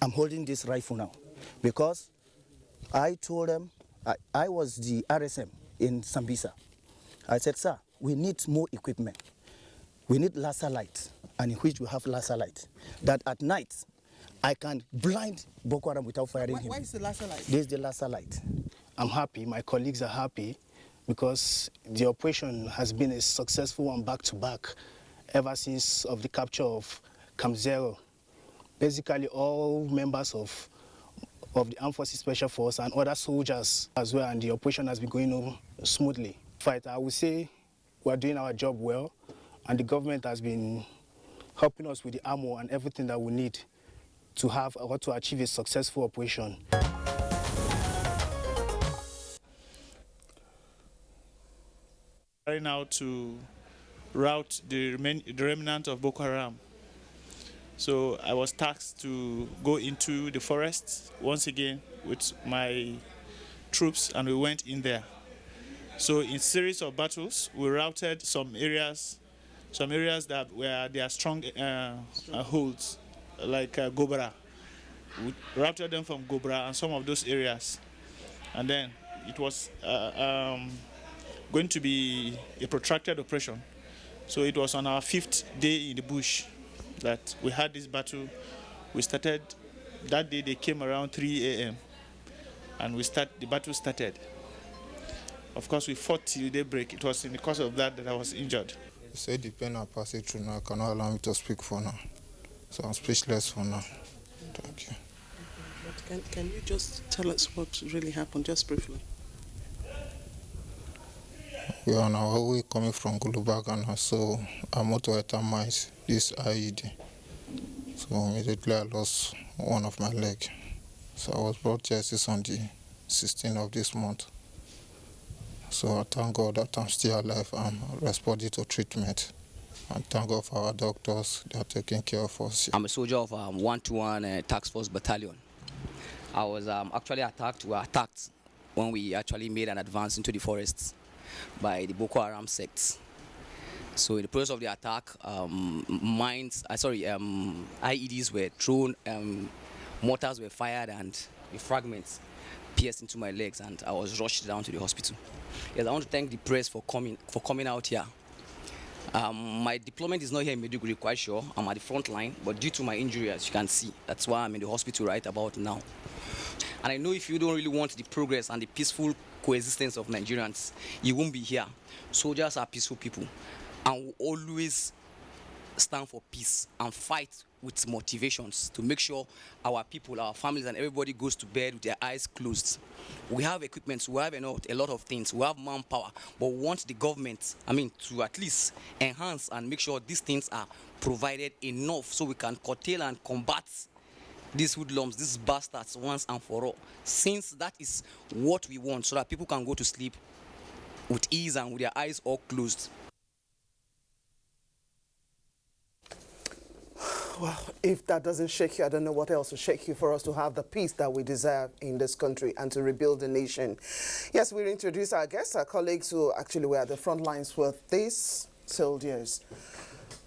I'm holding this rifle now. Because I told them, I was the RSM in Sambisa. I said, sir, we need more equipment. We need laser light, and in which we have laser light. That at night, I can blind Boko Haram without firing him. Why is the laser light? This is the laser light. I'm happy, my colleagues are happy, because the operation has been a successful one back-to-back ever since of the capture of Camp Zero. Basically, all members of the Armed Forces Special Force and other soldiers as well, and the operation has been going on smoothly. I would say we're doing our job well, and the government has been helping us with the ammo and everything that we need to have or to achieve a successful operation. Right now to rout the remnant of Boko Haram. So I was tasked to go into the forest once again with my troops, and we went in there. So in series of battles, we routed some areas that were their strong holds, like Gobra. We routed them from Gobra and some of those areas. And then it was going to be a protracted operation. So it was on our 5th day in the bush that we had this battle. We started, that day they came around 3 a.m. and the battle started. Of course, we fought till daybreak. It was in the course of that I was injured. You said the pain I'm passing through now cannot allow me to speak for now. So I'm speechless for now. Thank you. But can you just tell us what really happened, just briefly? We are on our way coming from Gulubagana, so our motor determines this IED. So immediately I lost one of my legs. So I was brought justice on the 16th of this month. So I thank God that I'm still alive and responding to treatment. And thank God for our doctors, they are taking care of us. I'm a soldier of 121 Task Force Battalion. I was actually attacked. We were attacked when we actually made an advance into the forests by the Boko Haram sects. So in the process of the attack, IEDs were thrown, mortars were fired, and the fragments pierced into my legs, and I was rushed down to the hospital. Yes, I want to thank the press for coming out here. My deployment is not here in Maiduguri, quite sure. I'm at the front line, but due to my injury, as you can see, that's why I'm in the hospital right about now. And I know if you don't really want the progress and the peaceful coexistence of Nigerians, you won't be here. Soldiers are peaceful people, and will always stand for peace and fight with motivations to make sure our people, our families, and everybody goes to bed with their eyes closed. We have equipment, we have a lot of things, we have manpower, but we want the government, to at least enhance and make sure these things are provided enough so we can curtail and combat these hoodlums, these bastards once and for all. Since that is what we want, so that people can go to sleep with ease and with their eyes all closed. Well, if that doesn't shake you, I don't know what else will shake you for us to have the peace that we deserve in this country and to rebuild the nation. Yes, we'll introduce our guests, our colleagues who actually were at the front lines with these soldiers.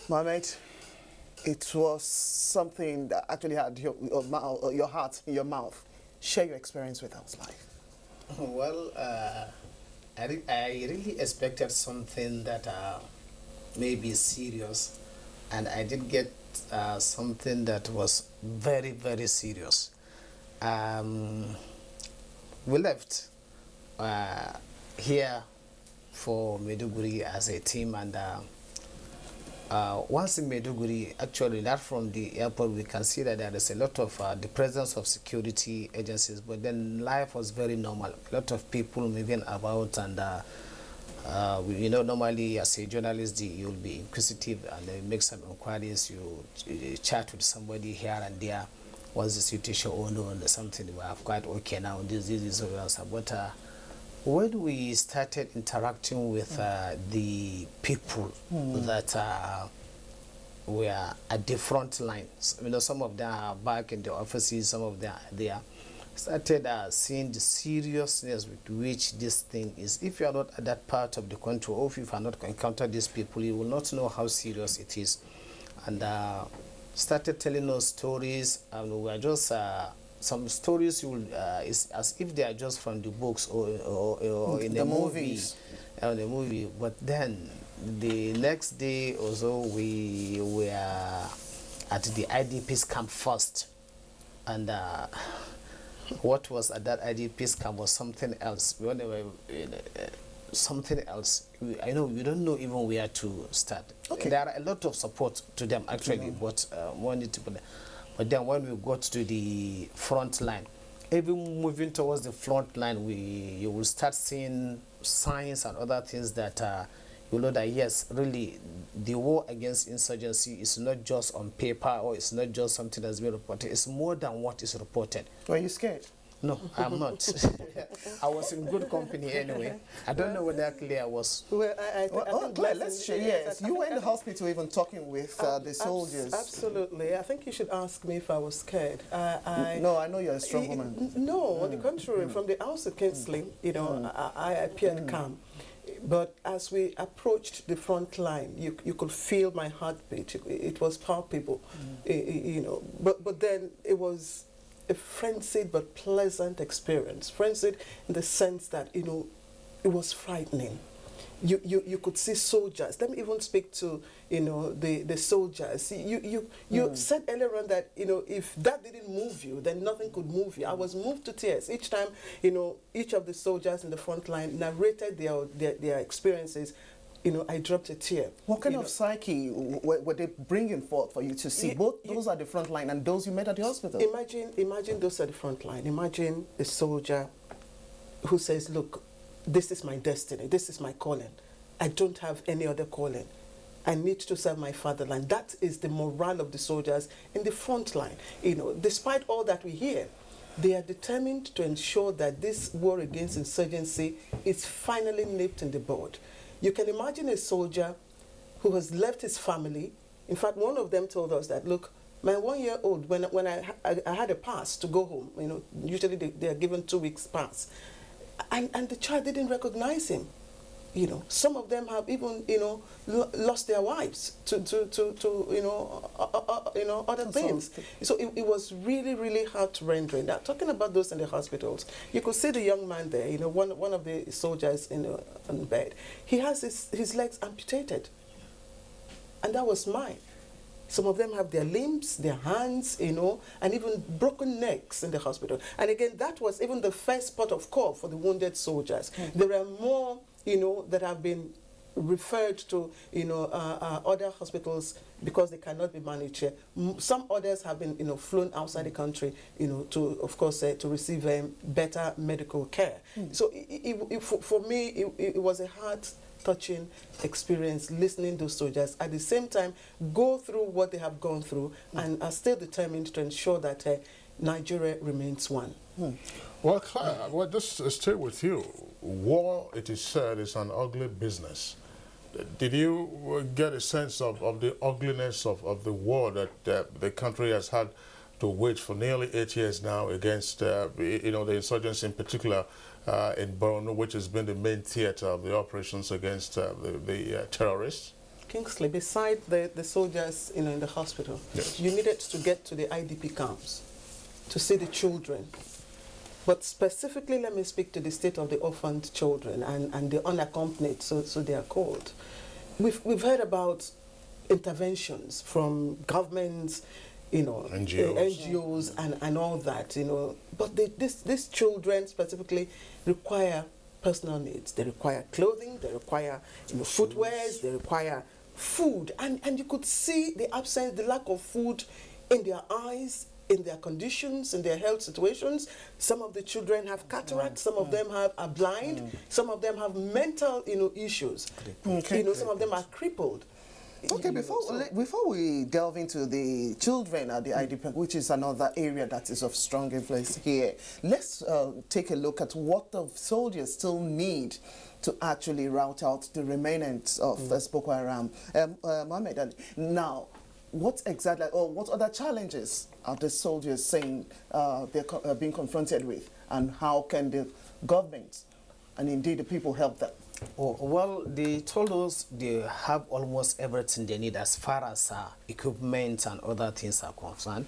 Mohammed, it was something that actually had your heart in your mouth. Share your experience with us live. Well, I really expected something that may be serious, and I did get something that was very, very serious. We left here for Maiduguri as a team, and once in Maiduguri, actually, not from the airport, we can see that there is a lot of the presence of security agencies, but then life was very normal. A lot of people moving about, and you know, normally as a journalist, you'll be inquisitive and then make some inquiries. You chat with somebody here and there. Once the situation, oh no, something we are quite okay now. This is but when we started interacting with the people that were at the front lines, you know, some of them are back in the offices, some of them are there, started seeing the seriousness with which this thing is. If you are not at that part of the country, or if you have not encountered these people, you will not know how serious it is. And started telling us stories, and we were just some stories you will, is as if they are just from the books or in the movies. The movie. But then the next day or so, we were at the IDP's camp first, and what was at that IDP's camp was something else. When they were something else, I know we don't know even where to start. Okay. There are a lot of support to them actually, but one need to put. But then when we got to the front line, even moving towards the front line, you will start seeing signs and other things that you know that yes, really, the war against insurgency is not just on paper, or it's not just something that's been reported. It's more than what is reported. Were you scared? No, I'm not. I was in good company anyway. I don't know whether Claire was. Well, I think Claire, let's share. Yes, you were in the hospital even talking with the soldiers. Absolutely. I think you should ask me if I was scared. No, I know you're a strong woman. No, on the contrary, from the outset, Kingsley, you know, I appeared calm. But as we approached the front line, you could feel my heartbeat. It was palpable, you know. But then it was a frenzied but pleasant experience. Frenzied in the sense that, you know, it was frightening. You could see soldiers. Let me even speak to, you know, the soldiers. You said earlier on that, you know, if that didn't move you, then nothing could move you. I was moved to tears each time, you know, each of the soldiers in the front line narrated their experiences. You know, I dropped a tear. What kind of psyche were they bringing forth for you to see? Both those at the front line and those you met at the hospital. Imagine those at the front line. Imagine a soldier who says, look, this is my destiny. This is my calling. I don't have any other calling. I need to serve my fatherland. That is the morale of the soldiers in the front line. You know, despite all that we hear, they are determined to ensure that this war against insurgency is finally nipped in the bud. You can imagine a soldier who has left his family. In fact, one of them told us that, look, my 1-year-old, when I had a pass to go home, you know, usually they are given 2 weeks pass, and the child didn't recognize him. You know, some of them have even, you know, lost their wives to you know, other things. So it was really, really heart-rending. Now, talking about those in the hospitals, you could see the young man there, you know, one of the soldiers on bed. He has his legs amputated. And that was mine. Some of them have their limbs, their hands, you know, and even broken necks in the hospital. And again, that was even the first port of call for the wounded soldiers. There are more, you know, that have been referred to, you know, other hospitals because they cannot be managed here. Some others have been, you know, flown outside the country, you know, to, of course, to receive better medical care. So for me, it was a heart-touching experience listening to those soldiers. At the same time, go through what they have gone through and are still determined to ensure that Nigeria remains one. Well, Claire, well, just stay with you. War, it is said, is an ugly business. Did you get a sense of the ugliness of the war that the country has had to wage for nearly 8 years now against, you know, the insurgents in particular in Borno, which has been the main theater of the operations against the terrorists? Kingsley, beside the soldiers, you know, in the hospital, yes, you needed to get to the IDP camps to see the children. But specifically, let me speak to the state of the orphaned children and the unaccompanied, so they are called. We've heard about interventions from governments, you know, NGOs and all that, you know. But these children specifically require personal needs. They require clothing, they require, you know, footwears, they require food, and you could see the absence, the lack of food in their eyes, in their conditions, in their health situations. Some of the children have cataract, some of them are blind, some of them have mental, issues. Some of them are crippled. Okay, before we delve into the children at the IDP, which is another area that is of strong influence here, let's take a look at what the soldiers still need to actually rout out the remnants of Boko Haram. Mohammed Ali, now, what exactly, or what other challenges are the soldiers saying they're being confronted with, and how can the government and indeed the people help them? Oh, well, they told us they have almost everything they need as far as equipment and other things are concerned.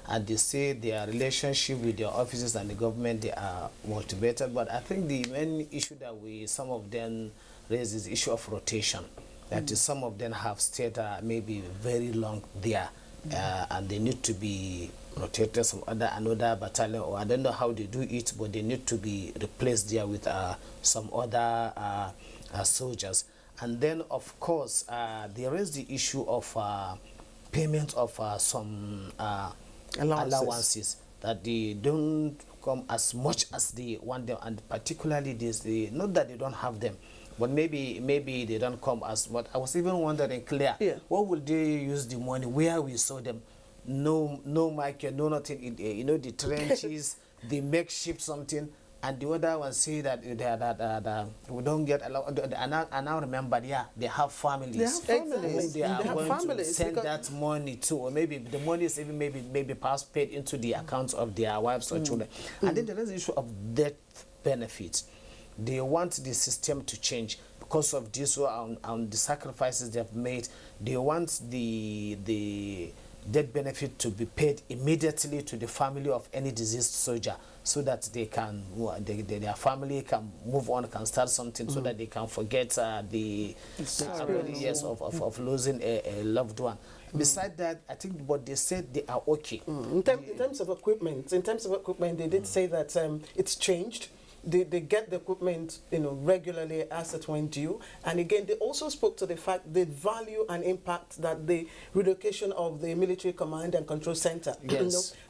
And they say their relationship with their officers and the government, they are motivated. But I think the main issue that some of them raise is the issue of rotation. That is, some of them have stayed maybe very long there, and they need to be rotated some another battalion, or I don't know how they do it, but they need to be replaced there with some other soldiers. And then, of course, there is the issue of payment of some allowances that they don't come as much as they want them, and particularly this, not that they don't have them, but maybe they don't come as much. I was even wondering, Claire, what will they use the money? Where we saw them? No market, no nothing. The trenches, the makeshift something, and the other one say that we don't get allowed. And now remember, they have families. They have families. They are going to send that money to, or maybe the money is even maybe past paid into the accounts of their wives or children. And then there is the issue of death benefits. They want the system to change because of this and the sacrifices they have made. They want the death benefit to be paid immediately to the family of any deceased soldier, so that they can their family can move on, can start something, so that they can forget the years of losing a loved one. Besides that, I think what they said, they are okay. In terms of equipment, they did say that it's changed. They get the equipment, regularly as it went due. And again, they also spoke to the fact, the value and impact that the relocation of the military command and control center,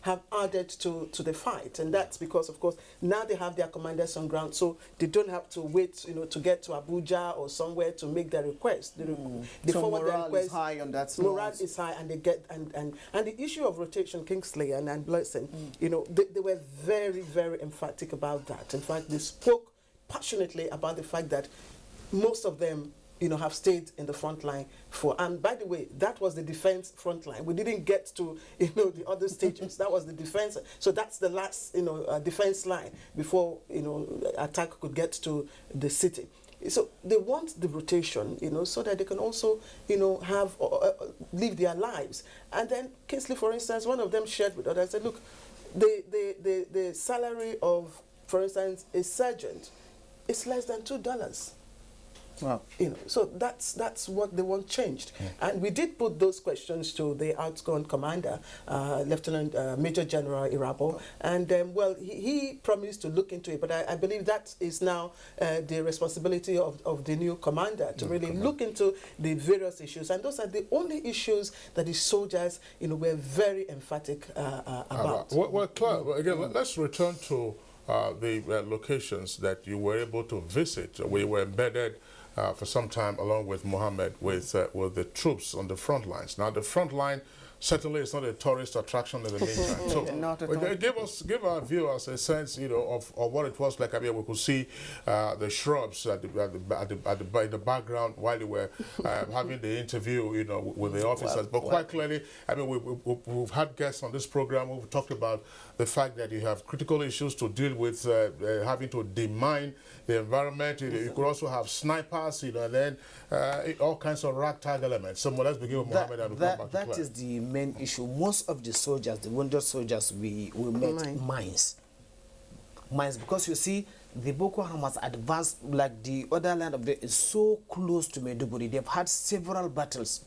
have added to the fight. And that's because, of course, now they have their commanders on ground, so they don't have to wait, to get to Abuja or somewhere to make their request. They forward their request. Is high on that. Morale is high, and they get and the issue of rotation, Kingsley and Blessing, they were very, very emphatic about that. In fact, they spoke passionately about the fact that most of them, have stayed in the front line and by the way, that was the defense front line. We didn't get to, the other stages. That was the defense. So that's the last, defense line before, attack could get to the city. So they want the rotation, so that they can also, have live their lives. And then Kingsley, for instance, one of them shared with others, said, look, the salary of, for instance, a sergeant is less than $2. Wow. So that's what they want changed. And we did put those questions to the outgone commander, Lieutenant Major General Irabo, and he promised to look into it, but I believe that is now the responsibility of the new commander to really look into the various issues, and those are the only issues that the soldiers were very emphatic about. Well, Claire, again, let's return to the locations that you were able to visit. We were embedded for some time, along with Mohammed, with the troops on the front lines. Now, the front line certainly is not a tourist attraction in the meantime. So, not at all. give our viewers a sense, of what it was like. I mean, we could see the shrubs in the background while they were having the interview, with the officers. But quite clearly, I mean, we've had guests on this program who've talked about the fact that you have critical issues to deal with, having to demine the environment. You could also have snipers, and then all kinds of ragtag elements. So let's begin with Mohammed and we'll come back to Claire. That is the main issue. Most of the soldiers, the wounded soldiers, we met mines, because you see, the Boko Haram has advanced, like the other land of the is so close to Maiduguri. They've had several battles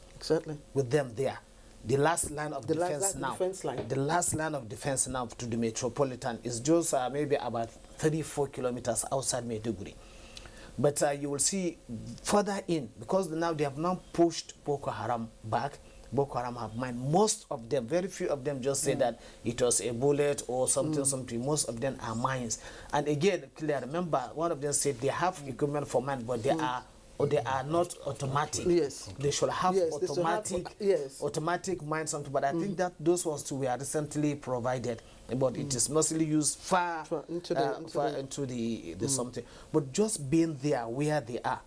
with them there. The last line of defense now. The last line of defense now to the metropolitan is just maybe about 34 kilometers outside Maiduguri. But you will see further in, because now they have now pushed Boko Haram back. Boko Haram have mined. Most of them, very few of them just say that it was a bullet or something. Most of them are mines. And again, clear, remember, one of them said they have equipment for mine, but they are not automatic. Yes. They should have automatic. Automatic mine something. But I think that those ones too were recently provided. But it is mostly used far into the something. But just being there where they are,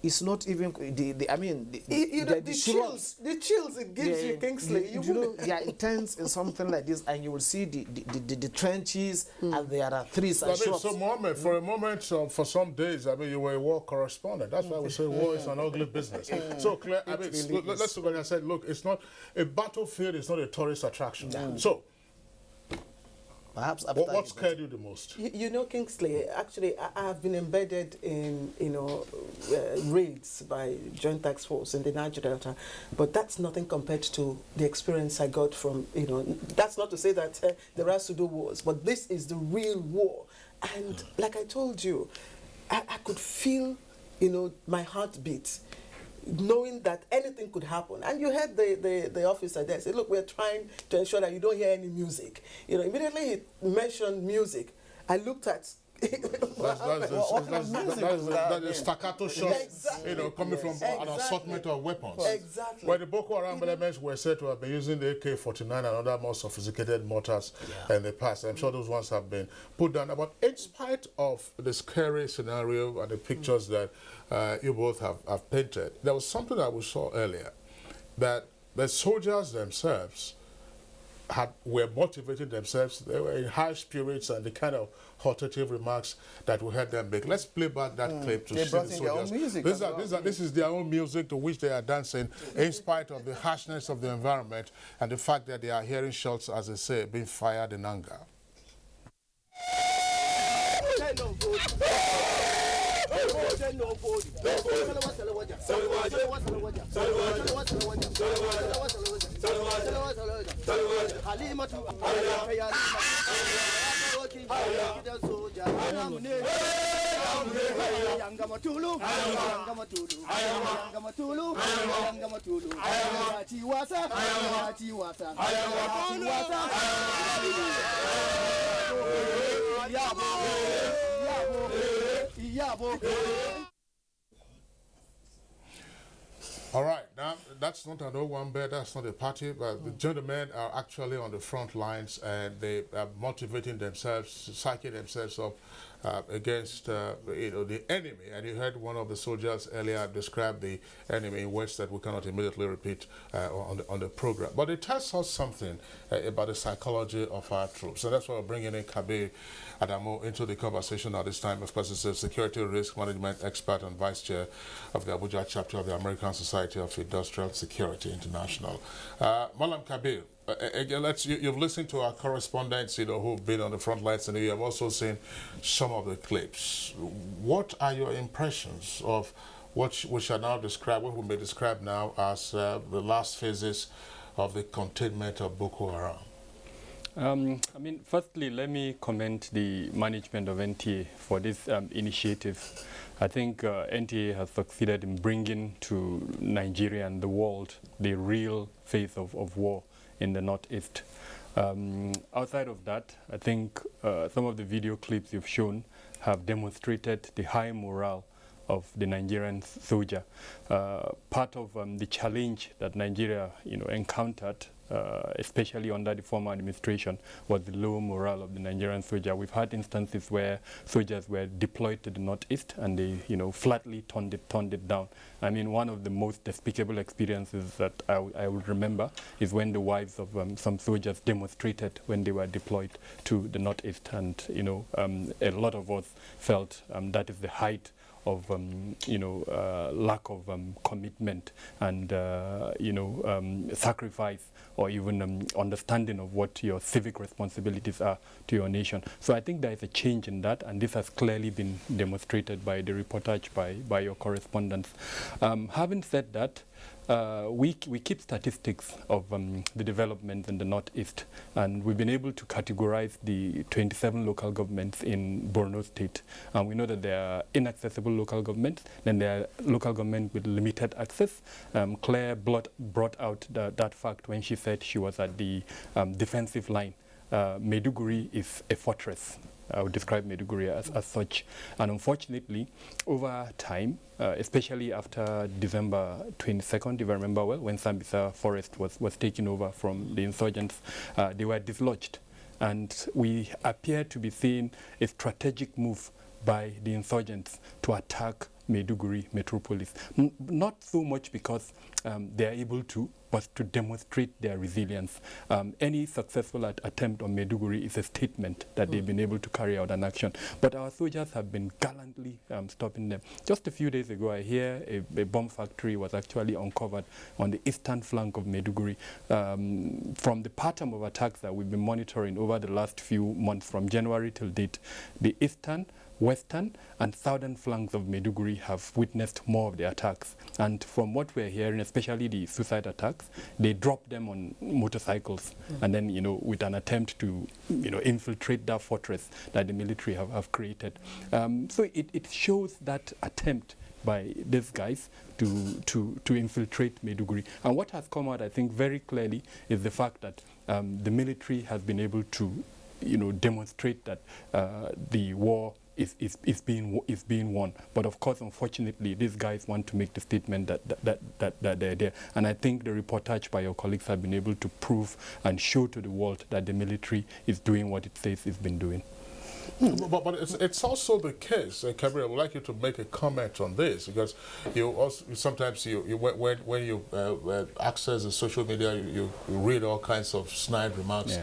it's not even the chills it gives you, Kingsley. You know, they are intense in something like this, and you will see the trenches, and there are trees and shrubs. So, Mohammed, for a moment, for some days, you were a war correspondent. That's why we say war is an ugly business. So, Claire, let's look at it and say, look, it's not a battlefield. It's not a tourist attraction. So, perhaps what scared you the most? You know, Kingsley, actually, I have been embedded in, raids by Joint Task Force in the Niger Delta, but that's nothing compared to the experience I got from, that's not to say that there are pseudo wars, but this is the real war. And like I told you, I could feel, my heartbeat, knowing that anything could happen. And you heard the officer there say, look, we're trying to ensure that you don't hear any music. Immediately he mentioned music. I looked at that is staccato shots, coming from an assortment of weapons. Exactly. Where the Boko Haram elements were said to have been using the AK-49 and other more sophisticated mortars in the past. I'm sure those ones have been put down. But in spite of the scary scenario and the pictures that you both have painted, there was something that we saw earlier, that the soldiers themselves were motivating themselves. They were in high spirits, and the kind of authoritative remarks that we heard them make. Let's play back that clip to see the soldiers. This is their own music to which they are dancing in spite of the harshness of the environment and the fact that they are hearing shots, as they say, being fired in anger. All right, now that's not an O1 that's not a party, but the gentlemen are actually on the front lines, and they are motivating themselves, psyching themselves up against the enemy. And you heard one of the soldiers earlier describe the enemy in words that we cannot immediately repeat on the program. But it tells us something about the psychology of our troops, and that's why we're bringing in Kabir Adamo into the conversation at this time. Of course, he's a security risk management expert and vice chair of the Abuja chapter of the American Society of Industrial Security International. Malam Kabir, again, you've listened to our correspondents, who've been on the front lines, and you have also seen some of the clips. What are your impressions of what we shall now describe, what we may describe now as the last phases of the containment of Boko Haram? Firstly, let me commend the management of NTA for this initiative. I think NTA has succeeded in bringing to Nigeria and the world the real face of war in the Northeast. Outside of that, I think some of the video clips you've shown have demonstrated the high morale of the Nigerian soldier. Part of the challenge that Nigeria encountered, especially under the former administration, was the low morale of the Nigerian soldier. We've had instances where soldiers were deployed to the Northeast and they flatly toned it down. One of the most despicable experiences that I would remember is when the wives of some soldiers demonstrated when they were deployed to the Northeast, and a lot of us felt that is the height of lack of commitment and sacrifice, or even understanding of what your civic responsibilities are to your nation. So I think there is a change in that, and this has clearly been demonstrated by the reportage by your correspondents. Having said that, we keep statistics of the development in the Northeast, and we've been able to categorize the 27 local governments in Borno State. And we know that there are inaccessible local governments, then there are local governments with limited access. Claire brought out that fact when she said she was at the defensive line. Maiduguri is a fortress. I would describe Maiduguri as such. And unfortunately, over time, especially after December 22nd, if I remember well, when Sambisa Forest was taken over from the insurgents, they were dislodged. And we appear to be seeing a strategic move by the insurgents to attack Maiduguri metropolis. Not so much because they are able to, but to demonstrate their resilience. Any successful attempt on Maiduguri is a statement that they've been able to carry out an action. But our soldiers have been gallantly stopping them. Just a few days ago, I hear a bomb factory was actually uncovered on the eastern flank of Maiduguri. From the pattern of attacks that we've been monitoring over the last few months, from January till date, the eastern, western and southern flanks of Maiduguri have witnessed more of the attacks. And from what we're hearing, especially the suicide attacks, they drop them on motorcycles and then, with an attempt to, infiltrate that fortress that the military have created. So it shows that attempt by these guys to infiltrate Maiduguri. And what has come out, I think, very clearly is the fact that the military has been able to, demonstrate that the war is being won. But of course, unfortunately, these guys want to make the statement that they're there. And I think the reportage by your colleagues have been able to prove and show to the world that the military is doing what it says it's been doing. But it's also the case, Kabir, I would like you to make a comment on this, because you also sometimes when you access the social media, you read all kinds of snide remarks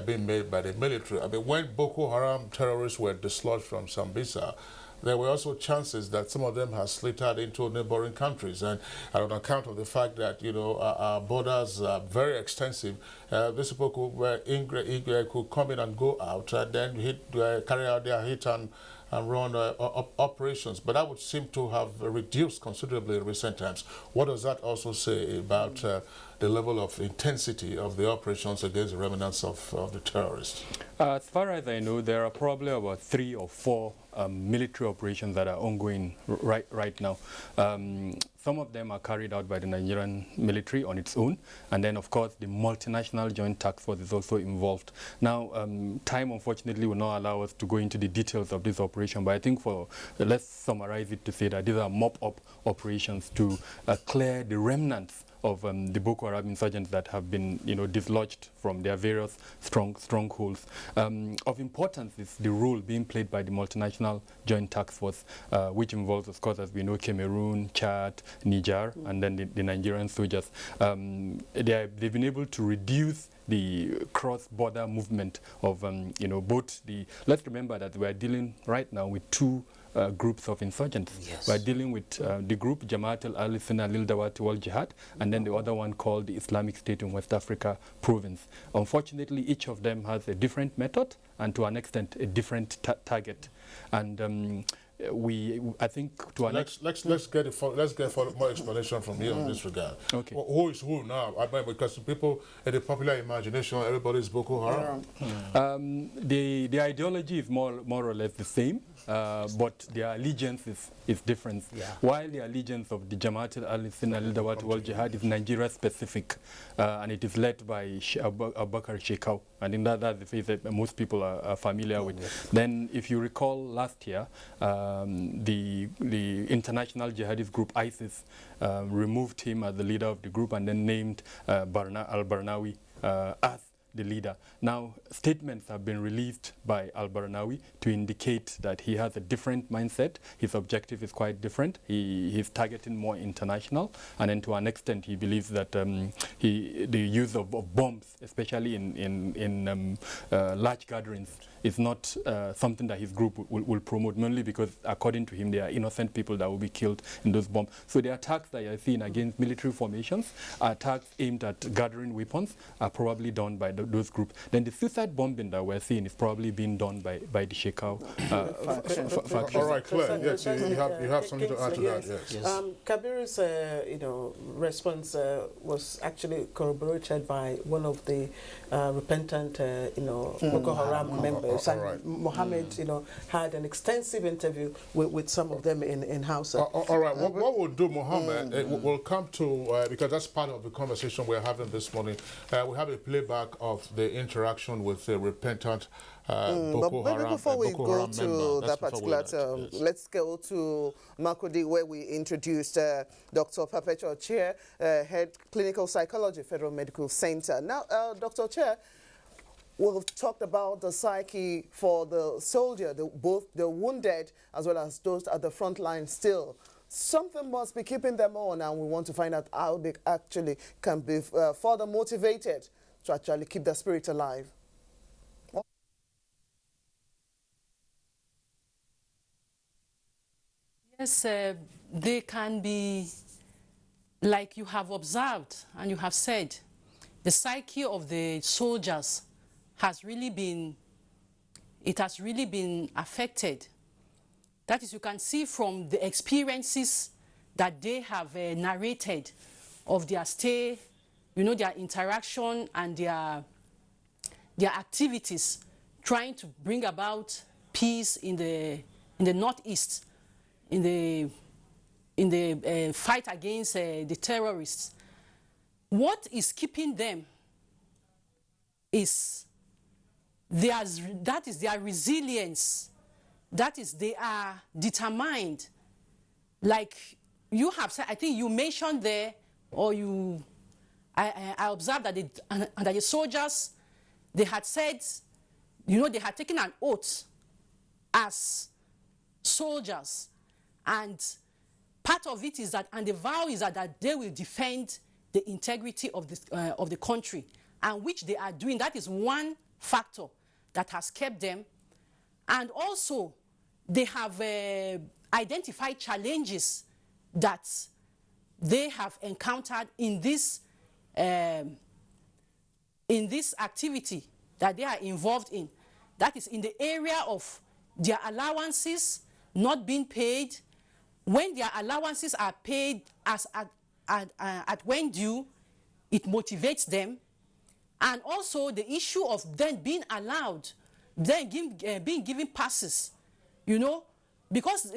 being made by the military. I mean, when Boko Haram terrorists were dislodged from Sambisa, there were also chances that some of them have slithered into neighboring countries, and on account of the fact that our borders are very extensive, these people could come in and go out and then carry out their hit and run operations. But that would seem to have reduced considerably in recent times. What does that also say about the level of intensity of the operations against the remnants of the terrorists? As far as I know, there are probably about 3 or 4 military operations that are ongoing right now. Some of them are carried out by the Nigerian military on its own, and then of course the multinational joint task force is also involved. Now, time unfortunately will not allow us to go into the details of this operation, but I think let's summarize it to say that these are mop-up operations to clear the remnants of the Boko Haram insurgents that have been, dislodged from their various strongholds. Of importance is the role being played by the multinational joint task force, which involves, of course, as we know, Cameroon, Chad, Niger, and then the Nigerian soldiers. They've been able to reduce the cross-border movement of, both the. Let's remember that we are dealing right now with 2 groups of insurgents. Yes. We're dealing with the group Jamaat al-Alisina al-Dawati wal-Jihad, and then the other one called the Islamic State in West Africa province. Unfortunately, each of them has a different method and to an extent a different target. And I think to an let's get more explanation from you in this regard. Okay. Who is who now? I mean, because people in the popular imagination, everybody is Boko Haram. The ideology is more or less the same, but their allegiance is different. Yeah. While the allegiance of the Jamaat al-Alisina al-Dawati wal-Jihad is Nigeria specific, and it is led by Abubakar Shekau. I think that's the face that most people are familiar with. Yes. Then, if you recall, last year, the international jihadist group ISIS removed him as the leader of the group and then named al-Barnawi as the leader. Now, statements have been released by al-Barnawi to indicate that he has a different mindset. His objective is quite different. He's targeting more international, and then to an extent he believes that the use of bombs, especially in large gatherings, is not something that his group will promote, mainly because, according to him, there are innocent people that will be killed in those bombs. So the attacks that you're seeing against military formations, attacks aimed at gathering weapons, are probably done by those groups. Then the suicide bombing that we're seeing is probably being done by the Shekau faction. All right, Claire, yes, you have something to add to that, yes. Kabir's response was actually corroborated by one of the repentant Boko Haram members. And Mohammed had an extensive interview with some of them in Hausa. All right, what we'll do, Mohammed, we'll come to, because that's part of the conversation we're having this morning. We have a playback of the interaction with the repentant Boko Haram. But before we go Haram to that particular term, let's go to Makudi, where we introduced Dr. Perpetual Chair, Head Clinical Psychology, Federal Medical Center. Now, Dr. Chair, we've talked about the psyche for the soldier, both the wounded as well as those at the front line still. Something must be keeping them on, and we want to find out how they actually can be further motivated to actually keep the spirit alive. Yes, they can be, like you have observed and you have said, the psyche of the soldiers has really been affected. That is, you can see from the experiences that they have narrated of their stay, their interaction and their activities trying to bring about peace in the Northeast, in the fight against the terrorists. What is keeping them is that is their resilience. That is, they are determined. Like you have said, I think you mentioned there, or I observed that the soldiers, they had said, they had taken an oath as soldiers. And part of it is that, and the vow is that they will defend the integrity of the country, and which they are doing. That is one factor that has kept them. And also, they have identified challenges that they have encountered in this activity that they are involved in. That is in the area of their allowances not being paid. When their allowances are paid at when due, it motivates them. And also the issue of them being allowed, then being given passes, because,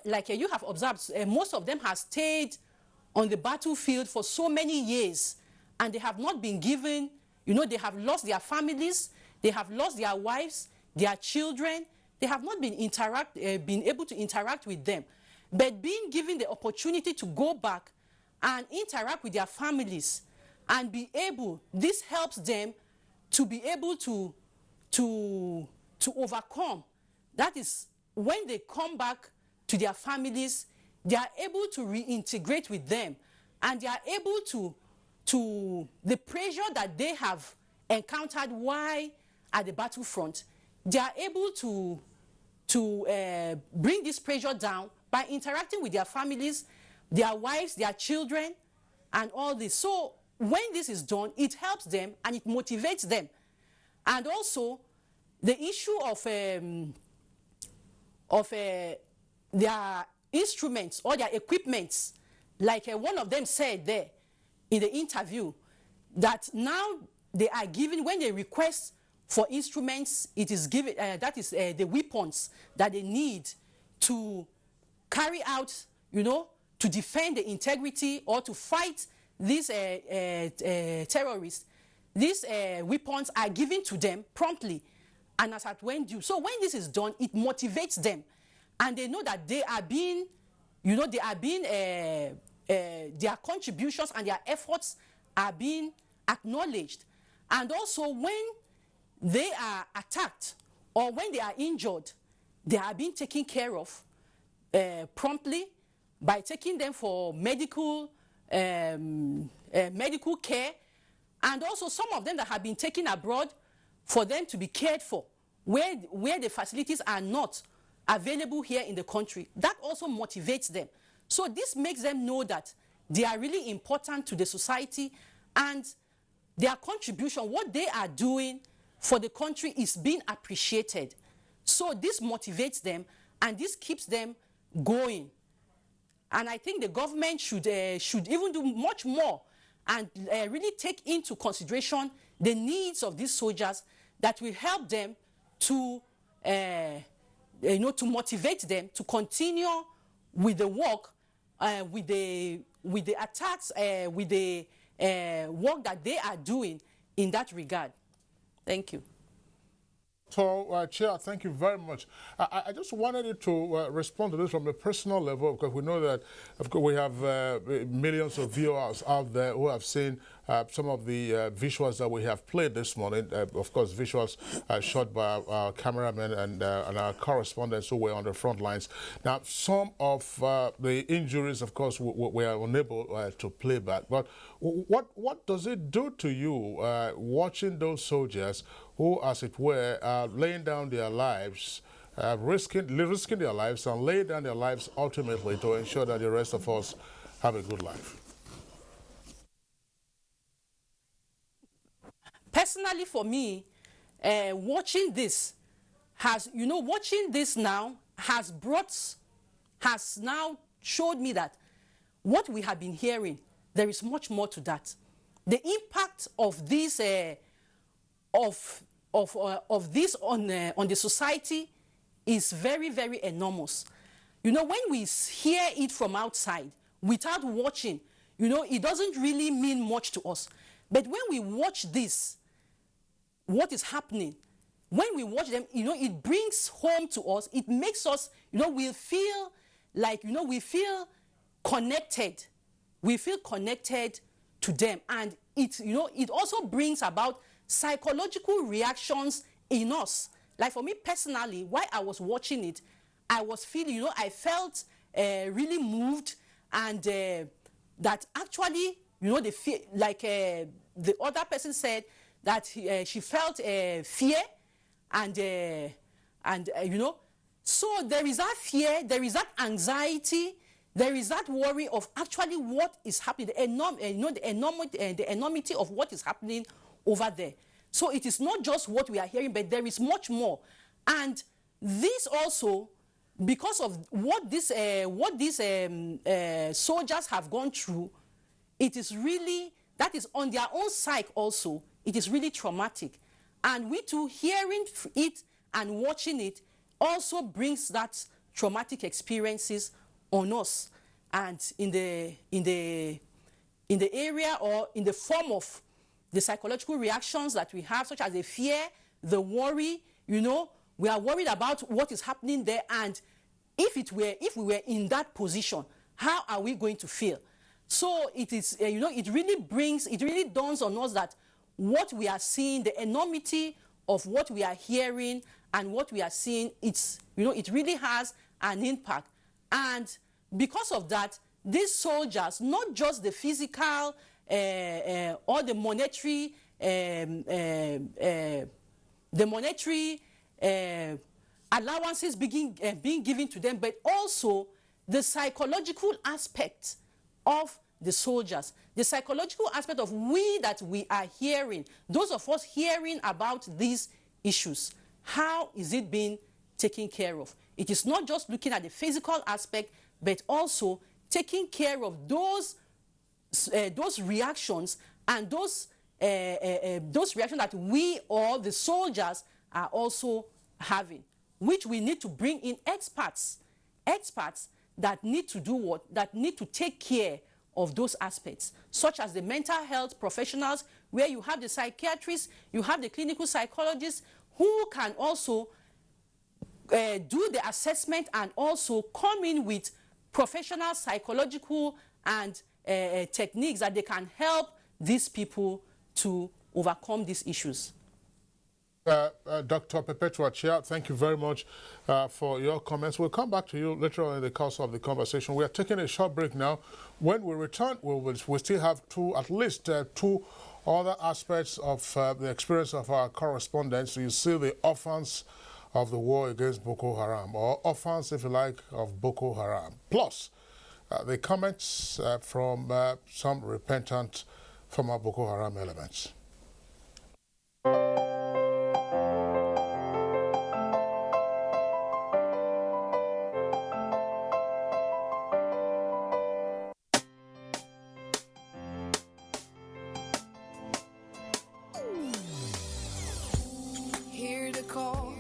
like you have observed, most of them have stayed on the battlefield for so many years, and they have not been given, they have lost their families, they have lost their wives, their children, they have not been able to interact with them. But being given the opportunity to go back and interact with their families and be able, this helps them to be able to overcome. That is, when they come back to their families, they are able to reintegrate with them, and they are able to the pressure that they have encountered while at the battlefront, they are able to bring this pressure down by interacting with their families, their wives, their children, and all this. So when this is done, it helps them and it motivates them. And also, the issue of their instruments or their equipments, like one of them said there in the interview, that now they are given, when they request for instruments, it is given, that is the weapons that they need to carry out, to defend the integrity or to fight these terrorists. These weapons are given to them promptly and as at when due. So when this is done, it motivates them, and they know that they are being, their contributions and their efforts are being acknowledged. And also, when they are attacked or when they are injured, they are being taken care of promptly by taking them for medical care. And also some of them that have been taken abroad, for them to be cared for where the facilities are not available here in the country. That also motivates them. So this makes them know that they are really important to the society, and their contribution, what they are doing for the country, is being appreciated. So this motivates them, and this keeps them going. And I think the government should even do much more and really take into consideration the needs of these soldiers that will help them to, to motivate them to continue with the work, with the attacks, with the work that they are doing in that regard. Thank you. So, Chair, thank you very much. I just wanted you to respond to this from a personal level, because we know that, of course, we have millions of viewers out there who have seen some of the visuals that we have played this morning. Of course, visuals shot by our cameramen and our correspondents who were on the front lines. Now, some of the injuries, of course, we are unable to play back. But what does it do to you watching those soldiers who, as it were, are laying down their lives, risking their lives, and laying down their lives ultimately to ensure that the rest of us have a good life? Personally, for me, watching this now has now showed me that what we have been hearing, there is much more to that. The impact of this of this on the society is very, very enormous. When we hear it from outside without watching, it doesn't really mean much to us. But when we watch this, what is happening, when we watch them, it brings home to us. It makes us, we feel like, we feel connected. We feel connected to them, and it also brings about psychological reactions in us. Like for me personally, while I was watching it, I was feeling, I felt really moved, and that actually, the other person said that she felt fear, and so there is that fear, there is that anxiety, there is that worry of actually what is happening, the enormity of what is happening over there. So it is not just what we are hearing, but there is much more. And this also, because of what these soldiers have gone through, it is really, that is on their own psyche also, it is really traumatic. And we too, hearing it and watching it also brings that traumatic experiences on us, and in the area or in the form of the psychological reactions that we have, such as the fear, the worry. We are worried about what is happening there, and if we were in that position, how are we going to feel? So it is, it really dawns on us that what we are seeing, the enormity of what we are hearing and what we are seeing, it really has an impact. And because of that, these soldiers, not just the physical or the monetary allowances being given to them, but also the psychological aspect of the soldiers, the psychological aspect of we are hearing, those of us hearing about these issues. How is it being taken care of? It is not just looking at the physical aspect, but also taking care of those reactions, and those reactions that we or the soldiers are also having, which we need to bring in experts that need to do what? That need to take care of those aspects, such as the mental health professionals, where you have the psychiatrists, you have the clinical psychologists, who can also do the assessment and also come in with professional psychological and techniques that they can help these people to overcome these issues. Dr. Perpetua Chia, thank you very much for your comments. We'll come back to you later on in the course of the conversation. We are taking a short break now. When we return, we'll still have at least two other aspects of the experience of our correspondents, you see the orphans of the war against Boko Haram, or orphans, if you like, of Boko Haram. Plus, the comments from some repentant former Boko Haram elements. Hear the call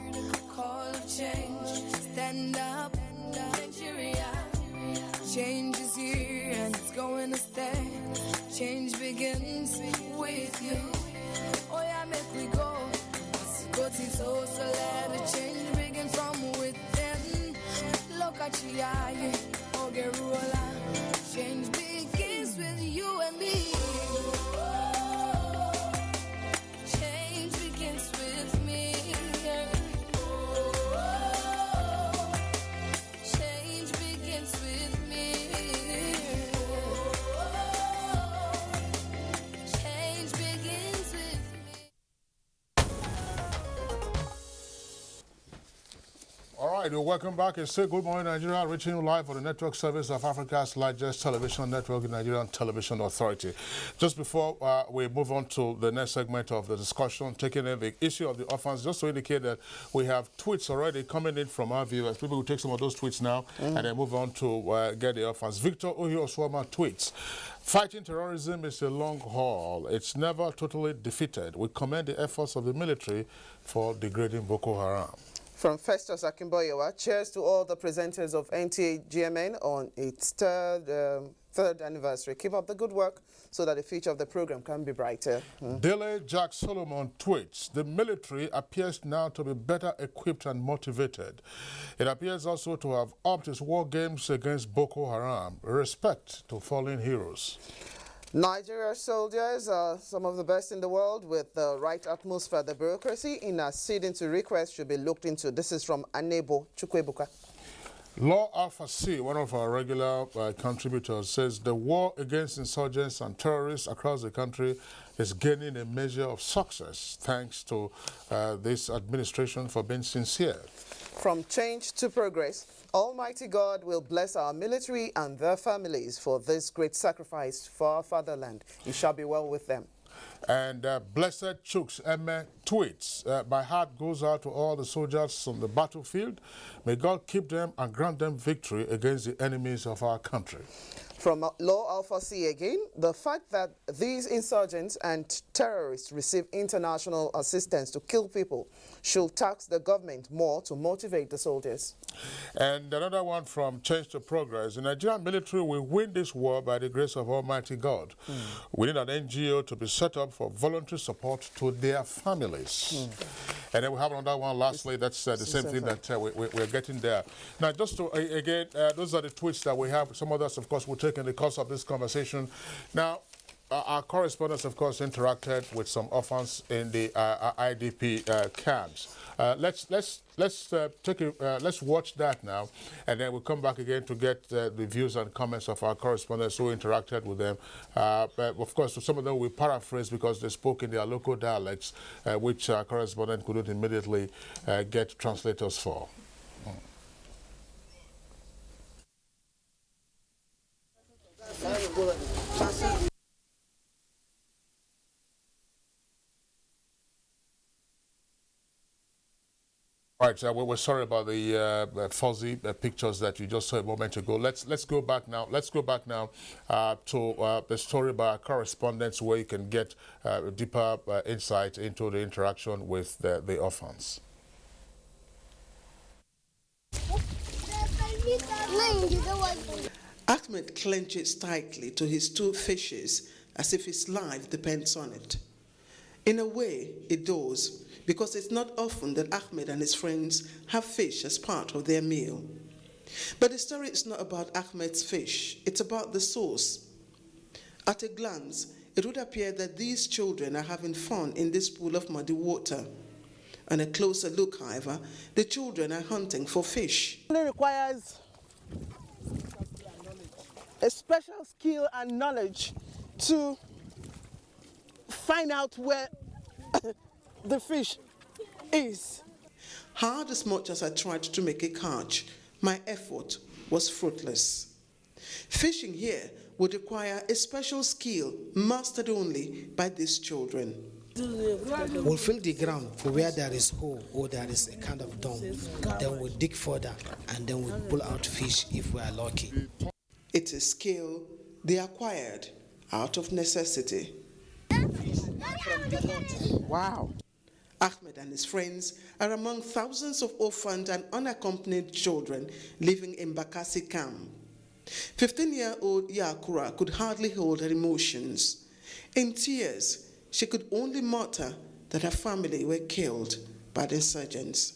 of change. Stand up, Nigeria. Change is here and it's going to stay. Change begins with you. Oh yeah, make we go. Go to so let the change begin from within. Look at you, oh Geruola. Change begins with you and me. Change begins with me. Change begins with me. Change begins with me. All right, welcome back. It's still Good Morning Nigeria, reaching you live on the network service of Africa's largest television network, the Nigerian Television Authority. Just before we move on to the next segment of the discussion, taking in the issue of the orphans, just to indicate that we have tweets already coming in from our viewers. People will take some of those tweets now and then move on to get the orphans. Victor Ohioswama tweets, fighting terrorism is a long haul. It's never totally defeated. We commend the efforts of the military for degrading Boko Haram. From Festus Akimboyewa, cheers to all the presenters of NTA GMN on its third anniversary. Keep up the good work so that the future of the program can be brighter. Dele Jack Solomon tweets, the military appears now to be better equipped and motivated. It appears also to have upped its war games against Boko Haram. Respect to fallen heroes. Nigeria soldiers are some of the best in the world with the right atmosphere. The bureaucracy in acceding to requests should be looked into. This is from Anebo Chukwebuka. Law Alpha C, one of our regular contributors, says the war against insurgents and terrorists across the country is gaining a measure of success thanks to this administration for being sincere. From change to progress, Almighty God will bless our military and their families for this great sacrifice for our fatherland. It shall be well with them. And Blessed Chooks Emme tweets, my heart goes out to all the soldiers on the battlefield. May God keep them and grant them victory against the enemies of our country. From Law Alpha C again, the fact that these insurgents and terrorists receive international assistance to kill people should tax the government more to motivate the soldiers. And another one from Change to Progress. The Nigerian military will win this war by the grace of Almighty God. We need an NGO to be set up for voluntary support to their families. And then we have another one lastly, that's the same thing that we're getting there. Now, just to, again, those are the tweets that we have. Some others, of course, will take in the course of this conversation. Now, our correspondents, of course, interacted with some orphans in the IDP camps. Let's watch that now, and then we'll come back again to get the views and comments of our correspondents who interacted with them. But of course, some of them we paraphrase because they spoke in their local dialects, which our correspondent couldn't immediately get translators for. All right, we're sorry about the fuzzy pictures that you just saw a moment ago. Let's go back now. Let's go back now to the story by our correspondents, where you can get deeper insight into the interaction with the orphans. Ahmed clenches tightly to his two fishes as if his life depends on it. In a way, it does, because it's not often that Ahmed and his friends have fish as part of their meal. But the story is not about Ahmed's fish, it's about the source. At a glance, it would appear that these children are having fun in this pool of muddy water. On a closer look, however, the children are hunting for fish. It requires a special skill and knowledge to find out where the fish is. Hard as much as I tried to make a catch, my effort was fruitless. Fishing here would require a special skill mastered only by these children. We'll fill the ground for where there is hole or there is a kind of dome. Then we'll dig further and then we'll pull out fish if we are lucky. It's a skill they acquired out of necessity. Wow. Ahmed and his friends are among thousands of orphaned and unaccompanied children living in Bakassi camp. 15-year-old Yakura could hardly hold her emotions. In tears, she could only mutter that her family were killed by the insurgents.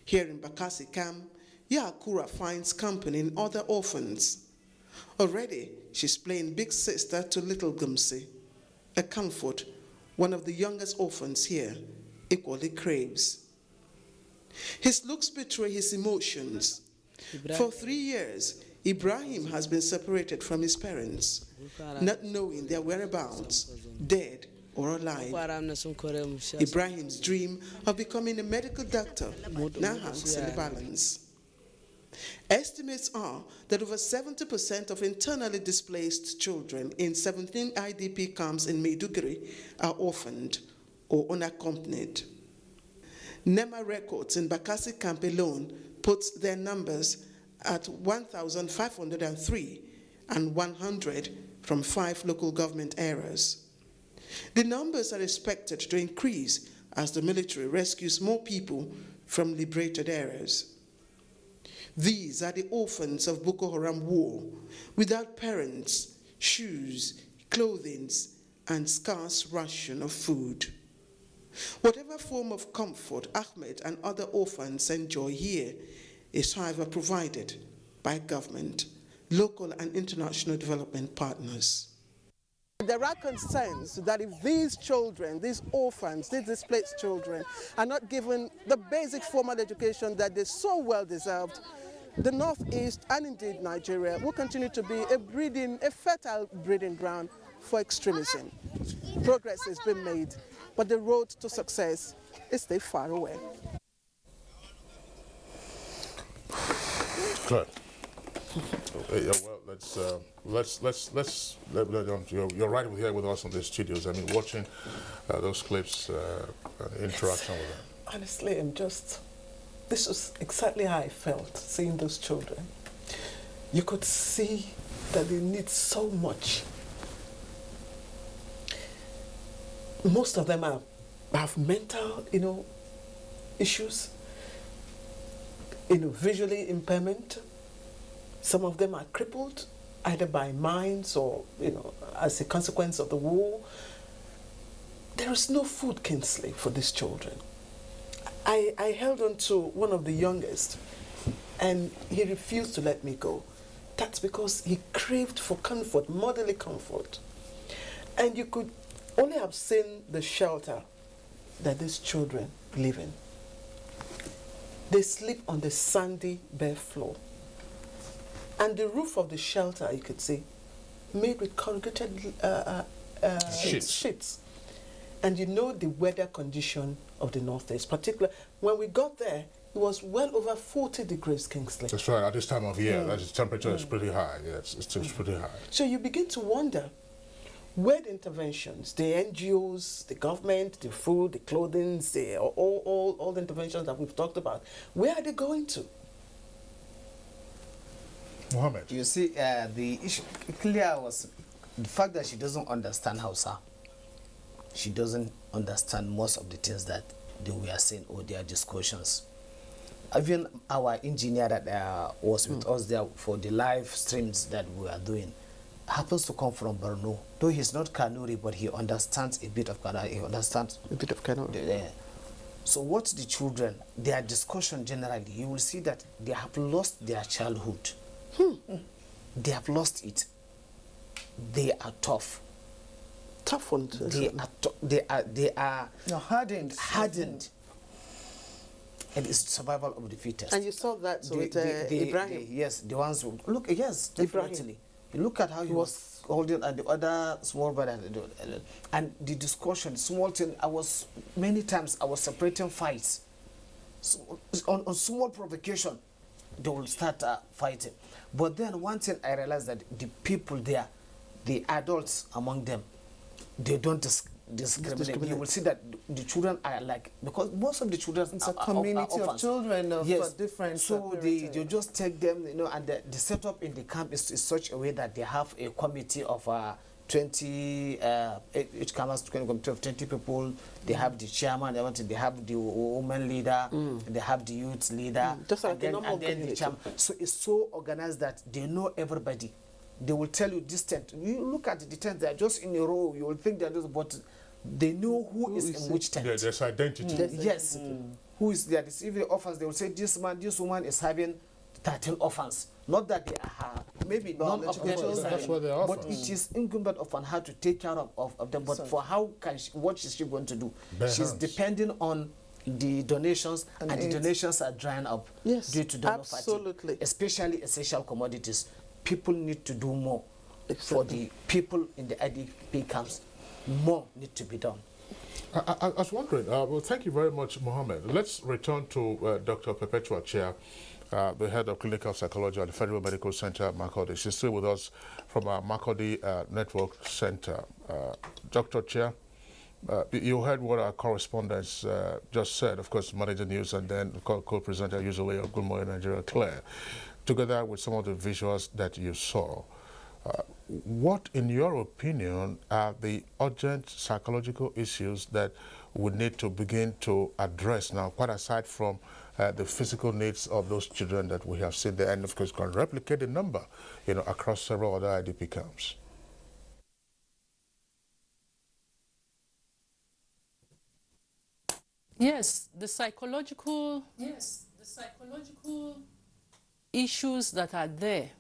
Here in Bakassi camp, Yakura finds company in other orphans. Already, she's playing big sister to little Gumsi, a comfort one of the youngest orphans here equally craves. His looks betray his emotions. For 3 years, Ibrahim has been separated from his parents, not knowing their whereabouts, dead or alive. Ibrahim's dream of becoming a medical doctor now hangs in the balance. Estimates are that over 70% of internally displaced children in 17 IDP camps in Maiduguri are orphaned or unaccompanied. NEMA records in Bakassi camp alone puts their numbers at 1,503 and 100 from 5 local government areas. The numbers are expected to increase as the military rescues more people from liberated areas. These are the orphans of Boko Haram war, without parents, shoes, clothing, and scarce ration of food. Whatever form of comfort Ahmed and other orphans enjoy here is, however, provided by government, local and international development partners. There are concerns that if these children, these orphans, these displaced children, are not given the basic formal education that they so well deserved, the Northeast and indeed Nigeria will continue to be a fertile breeding ground for extremism. Progress has been made, but the road to success is still far away. Good. Yeah, well, you're right here with us on the studios. I mean, watching those clips, interaction with them. Honestly, this was exactly how I felt seeing those children. You could see that they need so much. Most of them have mental, issues, visually impairment. Some of them are crippled, either by mines or, as a consequence of the war. There is no food, Kingsley, for these children. I held on to one of the youngest, and he refused to let me go. That's because he craved for comfort, motherly comfort. And you could only have seen the shelter that these children live in. They sleep on the sandy, bare floor. And the roof of the shelter, you could see, made with corrugated sheets. And the weather condition of the Northeast, particularly when we got there, it was well over 40 degrees, Kingsley. That's right. At this time of year, the temperature is pretty high. Yes, it's pretty high. So you begin to wonder where the interventions, the NGOs, the government, the food, the clothing, all the interventions that we've talked about, where are they going to? Mohammed. You see, the issue clear was the fact that she doesn't understand Hausa. She doesn't understand most of the things that they were saying or their discussions. Even our engineer that was with us there for the live streams that we are doing happens to come from Borno. Though he's not Kanuri, but he understands a bit of Kanuri. He understands a bit of Kanuri. So what's the children, their discussion generally, you will see that they have lost their childhood. They have lost it. They are tough. Toughened. They are hardened. And it's survival of the fittest. And you saw that with Ibrahim. Yes, the ones who look. Yes, definitely. look at how he was holding and the other small brother, and the discussion, small thing. Many times I was separating fights. So, on small provocation, they will start fighting. But then one thing I realized that the people there, the adults among them, they don't discriminate. You will see that the children are like, because most of the children it's a community of children of different. So they just take them, and the setup in the camp is such a way that they have a committee of 20, each camp has 20 people. They have the chairman, they have the women leader, they have the youth leader, just like and then the chairman. So it's so organized that they know everybody. They will tell you this tent. You look at the tent; they are just in a row. You will think they're just, but they know who is in which tent. Yeah, there's identity. Yes, who is there? This even orphans. They will say this man, this woman is having 13 orphans. Not that they are maybe none of them, but it is incumbent upon her to take care of them. But for how can she, what is she going to do? She's depending on the donations, and the donations are drying up due to donor fatigue, especially essential commodities. People need to do more for the people in the IDP camps. More need to be done. I was wondering, well, thank you very much, Mohammed. Let's return to Dr. Perpetua Chair, the head of clinical psychology at the Federal Medical Center, Makurdi. She's still with us from our Makurdi Network Center. Dr. Chair, you heard what our correspondents just said, of course, Manager News, and then co-presenter usually of Good Morning Nigeria, Claire, together with some of the visuals that you saw. What, in your opinion, are the urgent psychological issues that we need to begin to address now, quite aside from the physical needs of those children that we have seen there, and of course can replicate the number, across several other IDP camps? Yes, the psychological issues that are there,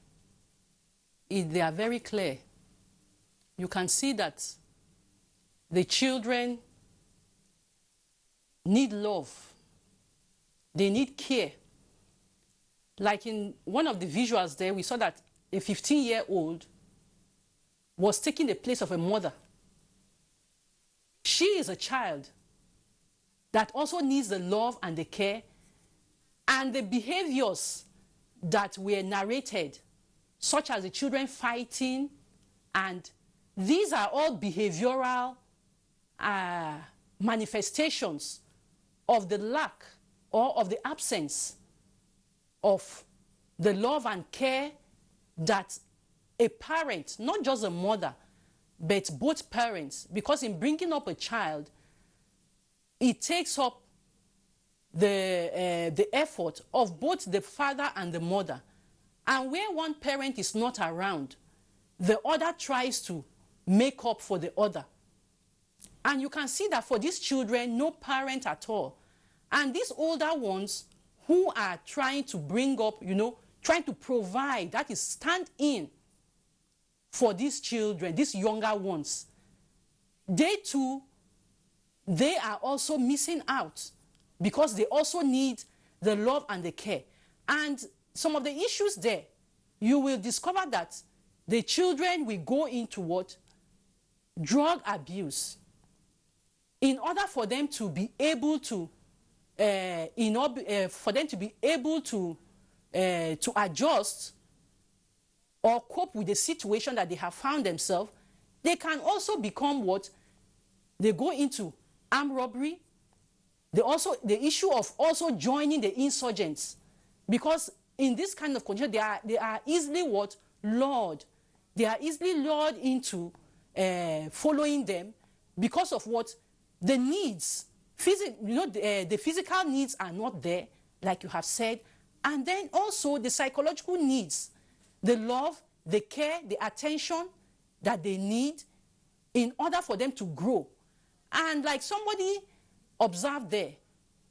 they are very clear. You can see that the children need love. They need care. Like in one of the visuals there, we saw that a 15-year-old was taking the place of a mother. She is a child that also needs the love and the care and the behaviors that were narrated, such as the children fighting, and these are all behavioral manifestations of the lack or of the absence of the love and care that a parent, not just a mother, but both parents, because in bringing up a child, it takes up the effort of both the father and the mother. And where one parent is not around, the other tries to make up for the other. And you can see that for these children, no parent at all. And these older ones who are trying to bring up, trying to provide, that is stand in for these children, these younger ones, they too, they are also missing out because they also need the love and the care. And some of the issues there, you will discover that the children will go into what? Drug abuse. In order for them to be able to, to adjust or cope with the situation that they have found themselves, they can also become what? They go into armed robbery. The issue of also joining the insurgents, because in this kind of condition, they are easily what? Lured. They are easily lured into following them because of what? The needs. The physical needs are not there, like you have said. And then also the psychological needs, the love, the care, the attention that they need in order for them to grow. And like somebody observed there,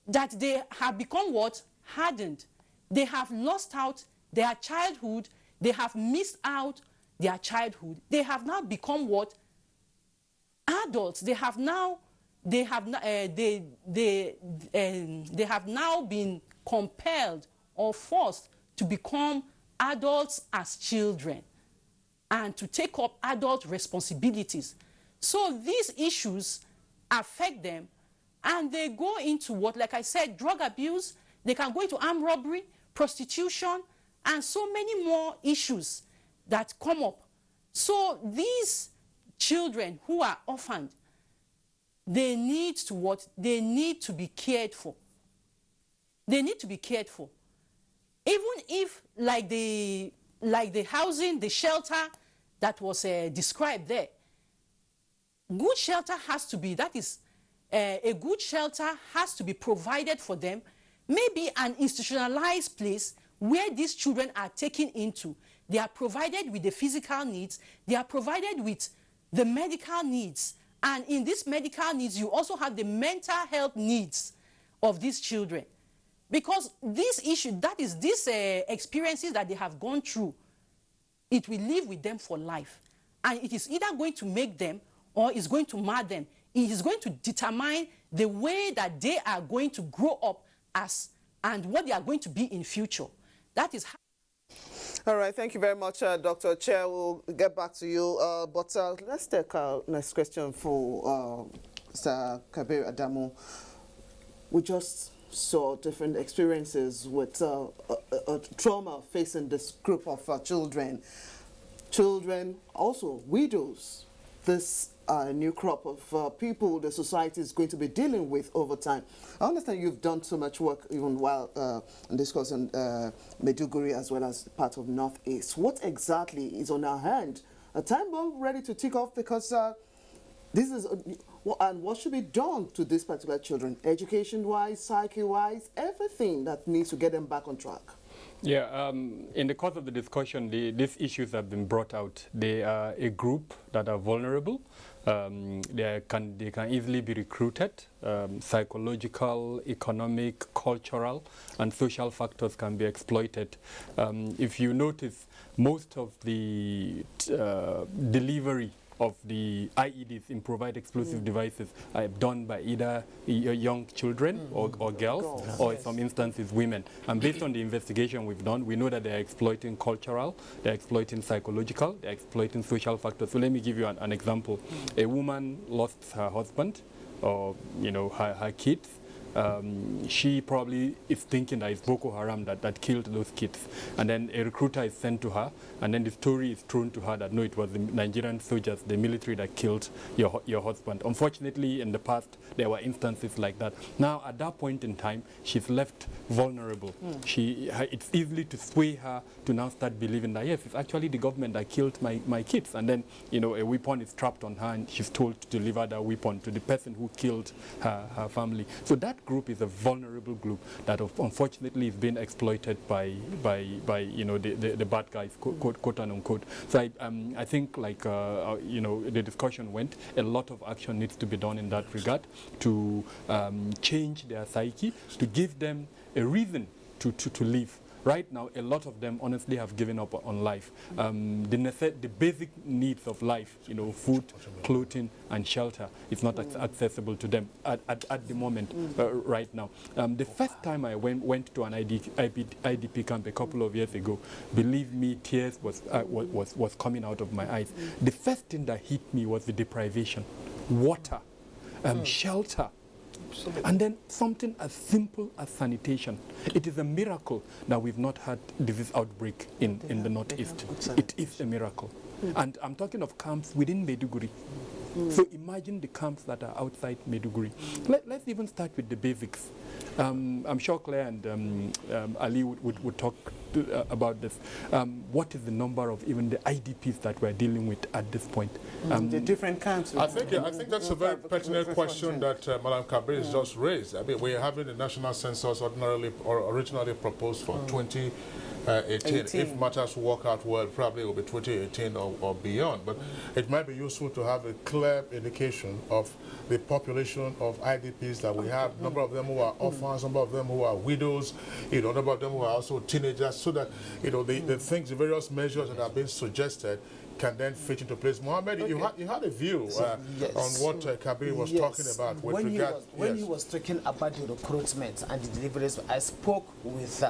that they have become what? Hardened. They have lost out their childhood. They have missed out their childhood. They have now become what? Adults. They have now been compelled or forced to become adults as children. and to take up adult responsibilities. So these issues affect them, and they go into what, like I said, drug abuse. They can go into armed robbery, prostitution, and so many more issues that come up. So these children who are orphaned, they need to what? They need to be cared for. They need to be cared for. Even if, like the housing, the shelter that was described there, good shelter has to be, that is, a good shelter has to be provided for them, maybe an institutionalized place where these children are taken into. They are provided with the physical needs, they are provided with the medical needs, and in these medical needs, you also have the mental health needs of these children. Because this issue, that is, these experiences that they have gone through, it will live with them for life. And it is either going to make them or it's going to mar them. It is going to determine the way that they are going to grow up as and what they are going to be in future. That is how. All right, thank you very much, Dr. Chair. We'll get back to you. But let's take our next question for Mr. Kabir Adamu. We just saw different experiences with trauma facing this group of children. Children, also widows. This new crop of people the society is going to be dealing with over time. I understand you've done so much work even while discussing Maiduguri as well as part of Northeast. What exactly is on our hand? A time bomb ready to tick off, because this is, and what should be done to these particular children? Education-wise, psyche-wise, everything that needs to get them back on track. Yeah, in the course of the discussion, these issues have been brought out. They are a group that are vulnerable. They can easily be recruited. Psychological, economic, cultural, and social factors can be exploited. If you notice, most of the delivery of the IEDs, improvised explosive devices, are done by either young children or girls, or in some instances women. And based on the investigation we've done, we know that they're exploiting cultural, they're exploiting psychological, they're exploiting social factors. So let me give you an example. A woman lost her husband, or her kids. She probably is thinking that it's Boko Haram that killed those kids. And then a recruiter is sent to her, and then the story is thrown to her that no, it was the Nigerian soldiers, the military, that killed your husband. Unfortunately, in the past, there were instances like that. Now, at that point in time, she's left vulnerable. It's easy to sway her to now start believing that, yes, it's actually the government that killed my kids. And then, a weapon is strapped on her, and she's told to deliver that weapon to the person who killed her family. So that group is a vulnerable group that unfortunately is being exploited by the bad guys, quote unquote. So I think, like the discussion went, a lot of action needs to be done in that regard to change their psyche, to give them a reason to live. Right now, a lot of them honestly have given up on life. The basic needs of life, food, clothing, and shelter, is not accessible to them at the moment, right now. The first time I went to an IDP camp a couple of years ago, believe me, tears was coming out of my eyes. The first thing that hit me was the deprivation, water, shelter. And then something as simple as sanitation. It is a miracle that we've not had disease outbreak in the Northeast. It is a miracle. And I'm talking of camps within Maiduguri. So imagine the camps that are outside Maiduguri. Let's even start with the basics. I'm sure Claire and Ali would talk about this. What is the number of even the IDPs that we're dealing with at this point? The different camps. I think that's a very pertinent question that Madam Kabir has just raised. I mean, we're having the national census originally proposed for 2018. If matters work out well, probably it will be 2018 or beyond. But it might be useful to have a clear indication of the population of IDPs that we have, number of them who are orphans, number of them who are widows, number of them who are also teenagers, so that the things, the various measures that are being suggested can then fit into place. Mohammed, you had a view on what Kabir was talking about with regard. When he was talking about the recruitment and the deliveries, I spoke with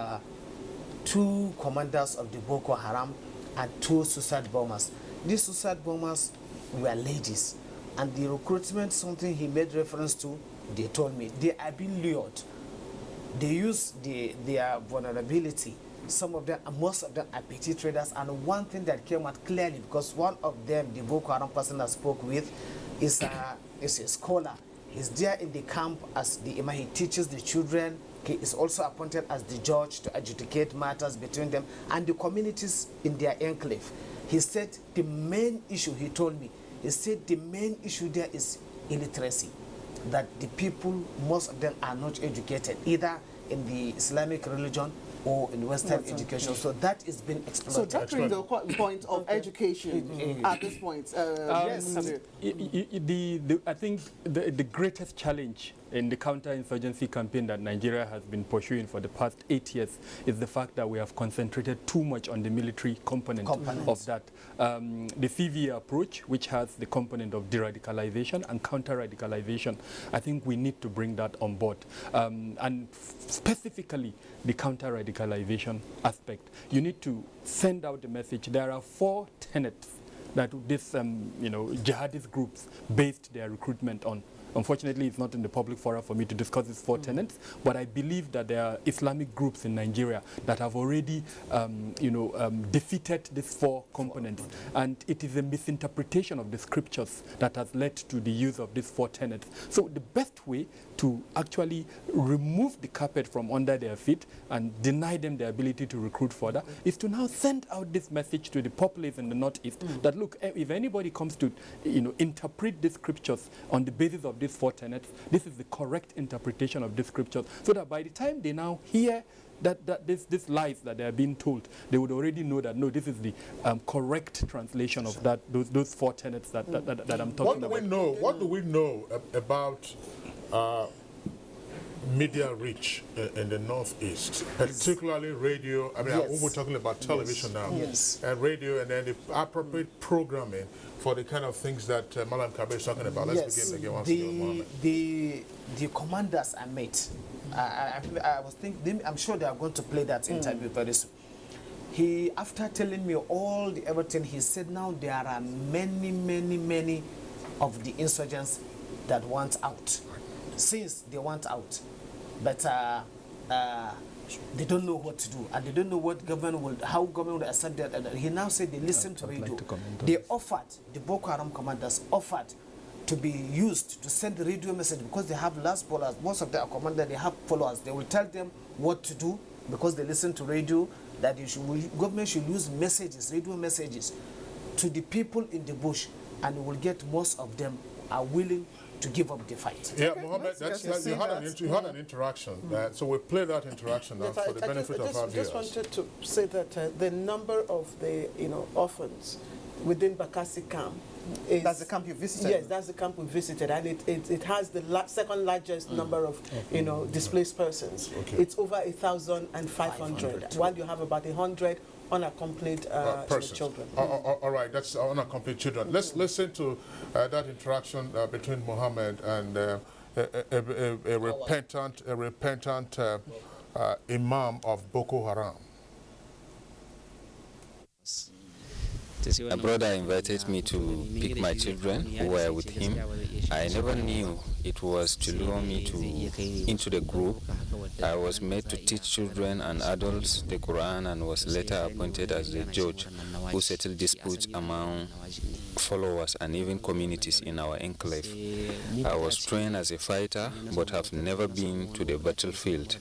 2 commanders of the Boko Haram and 2 suicide bombers. these suicide bombers were ladies, and the recruitment, something he made reference to, they told me they are being lured. They use their vulnerability. Some of them, most of them are petty traders, and one thing that came out clearly, because one of them, the Boko Haram person I spoke with, is a scholar. He's there in the camp as the imam. He teaches the children. He is also appointed as the judge to adjudicate matters between them and the communities in their enclave. He said the main issue, he told me, he said the main issue there is illiteracy, that the people, most of them are not educated, either in the Islamic religion or in Western education. So that is being exploited. So tackling the point of education at this point. Yes, I think the greatest challenge in the counter-insurgency campaign that Nigeria has been pursuing for the past 8 years is the fact that we have concentrated too much on the military component of that. The CVA approach, which has the component of de-radicalization and counter-radicalization, I think we need to bring that on board. And specifically, the counter-radicalization aspect. You need to send out the message. There are 4 tenets that this, jihadist groups based their recruitment on. Unfortunately, it's not in the public forum for me to discuss these 4 tenets, but I believe that there are Islamic groups in Nigeria that have already, defeated these 4 components. And it is a misinterpretation of the scriptures that has led to the use of these 4 tenets. So the best way to actually remove the carpet from under their feet and deny them the ability to recruit further is to now send out this message to the populace in the Northeast that, look, if anybody comes to, interpret these scriptures on the basis of these 4 tenets, this is the correct interpretation of these scriptures, so that by the time they now hear this lies that they are being told, they would already know that, no, this is the correct translation of those 4 tenets that I'm talking about. What do we know about media reach in the Northeast, particularly radio? I mean, we're talking about television now, and radio, and then the appropriate programming for the kind of things that Malam Kabir is talking about. Let's begin again once again. The commanders I met, I was thinking, I'm sure they are going to play that interview very soon. He, after telling me all the everything, he said now there are many of the insurgents that want out. Since they want out, but they don't know what to do, and they don't know what how government will accept that. He now said they listen to radio. They offered, the Boko Haram commanders offered to be used to send the radio message, because they have large followers. Most of their commanders, they have followers. They will tell them what to do because they listen to radio, that government should use messages, radio messages, to the people in the bush, and will get most of them are willing to give up the fight. Yeah, Mohammed, you had an interaction, so we'll play that interaction now for the benefit of our viewers. I just wanted to say that the number of the orphans within Bakassi camp is... That's the camp you visited? Yes, that's the camp we visited, and it has the second largest number of displaced persons. Okay. It's over 1,500, while you have about 100 unaccompanied children. All right, that's unaccompanied children. Let's listen to that interaction between Mohammed and a repentant imam of Boko Haram. My brother invited me to pick my children who were with him. I never knew it was to lure me into the group. I was made to teach children and adults the Quran, and was later appointed as the judge who settled disputes among followers and even communities in our enclave. I was trained as a fighter, but have never been to the battlefield.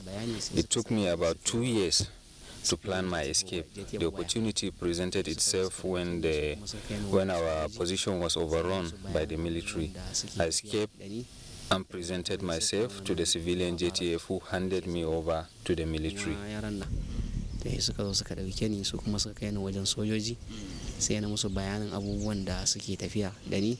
It took me about 2 years to plan my escape. The opportunity presented itself when our position was overrun by the military. I escaped and presented myself to the civilian JTF, who handed me over to the military. Suka zo suka dauke ni, su kuma suka kai ni wajen sojoji, sai na musu bayanin abubuwan da suke tafiya da ni.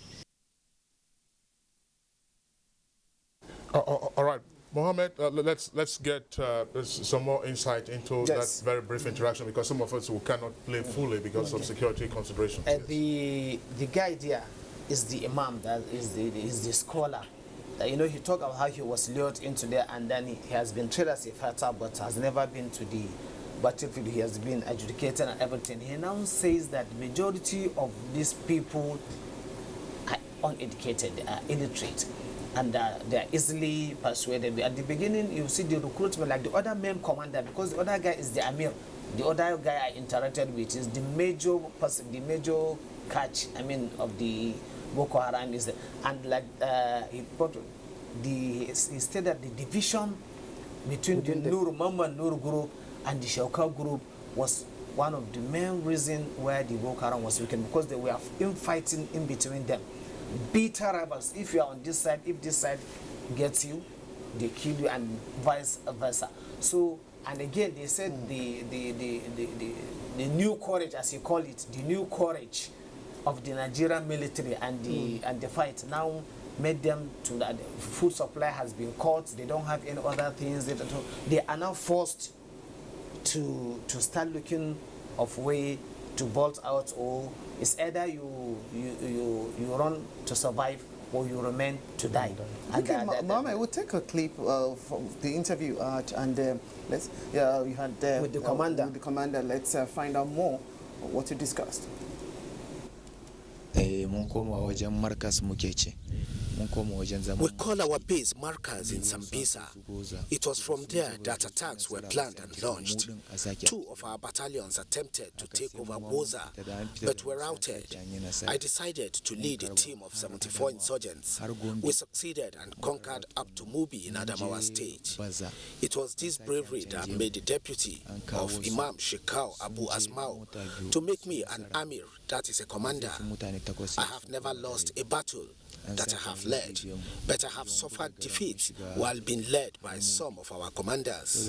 All right. Mohammed, let's get some more insight into that very brief interaction, because some of us who cannot play fully because of security considerations. The guy there is the imam, that is the scholar. He talked about how he was lured into there, and then he has been trained as a fighter, but has never been to the battlefield, he has been adjudicated and everything. He now says that majority of these people are uneducated, they are illiterate, and they are easily persuaded. At the beginning, you see the recruitment, like the other main commander, because the other guy is the Amir. The other guy I interacted with is the major person, the major catch, of the Boko Haram is, and like he stated that the division between the Nur group and the Shauka group was one of the main reasons why the Boko Haram was weakened, because they were infighting in between them. Bitter rivals. If you are on this side, if this side gets you, they kill you, and vice versa. So, and again, they said the new courage, as you call it, the new courage of the Nigerian military and the fight now made them to that food supply has been cut. They don't have any other things. They are now forced to start looking of way to bolt out, or it's either you run to survive or you remain to die. Okay, Mama, we'll take a clip from the interview and let's you had with the commander. With the commander, let's find out more what you discussed. We call our base Markers in Sambisa. It was from there that attacks were planned and launched. 2 of our battalions attempted to take over Boza, but were routed. I decided to lead a team of 74 insurgents. We succeeded and conquered up to Mubi in Adamawa State. It was this bravery that made the deputy of Imam Shekau Abu Asmau to make me an Amir, that is a commander. I have never lost a battle that I have led, but I have suffered defeat while being led by some of our commanders.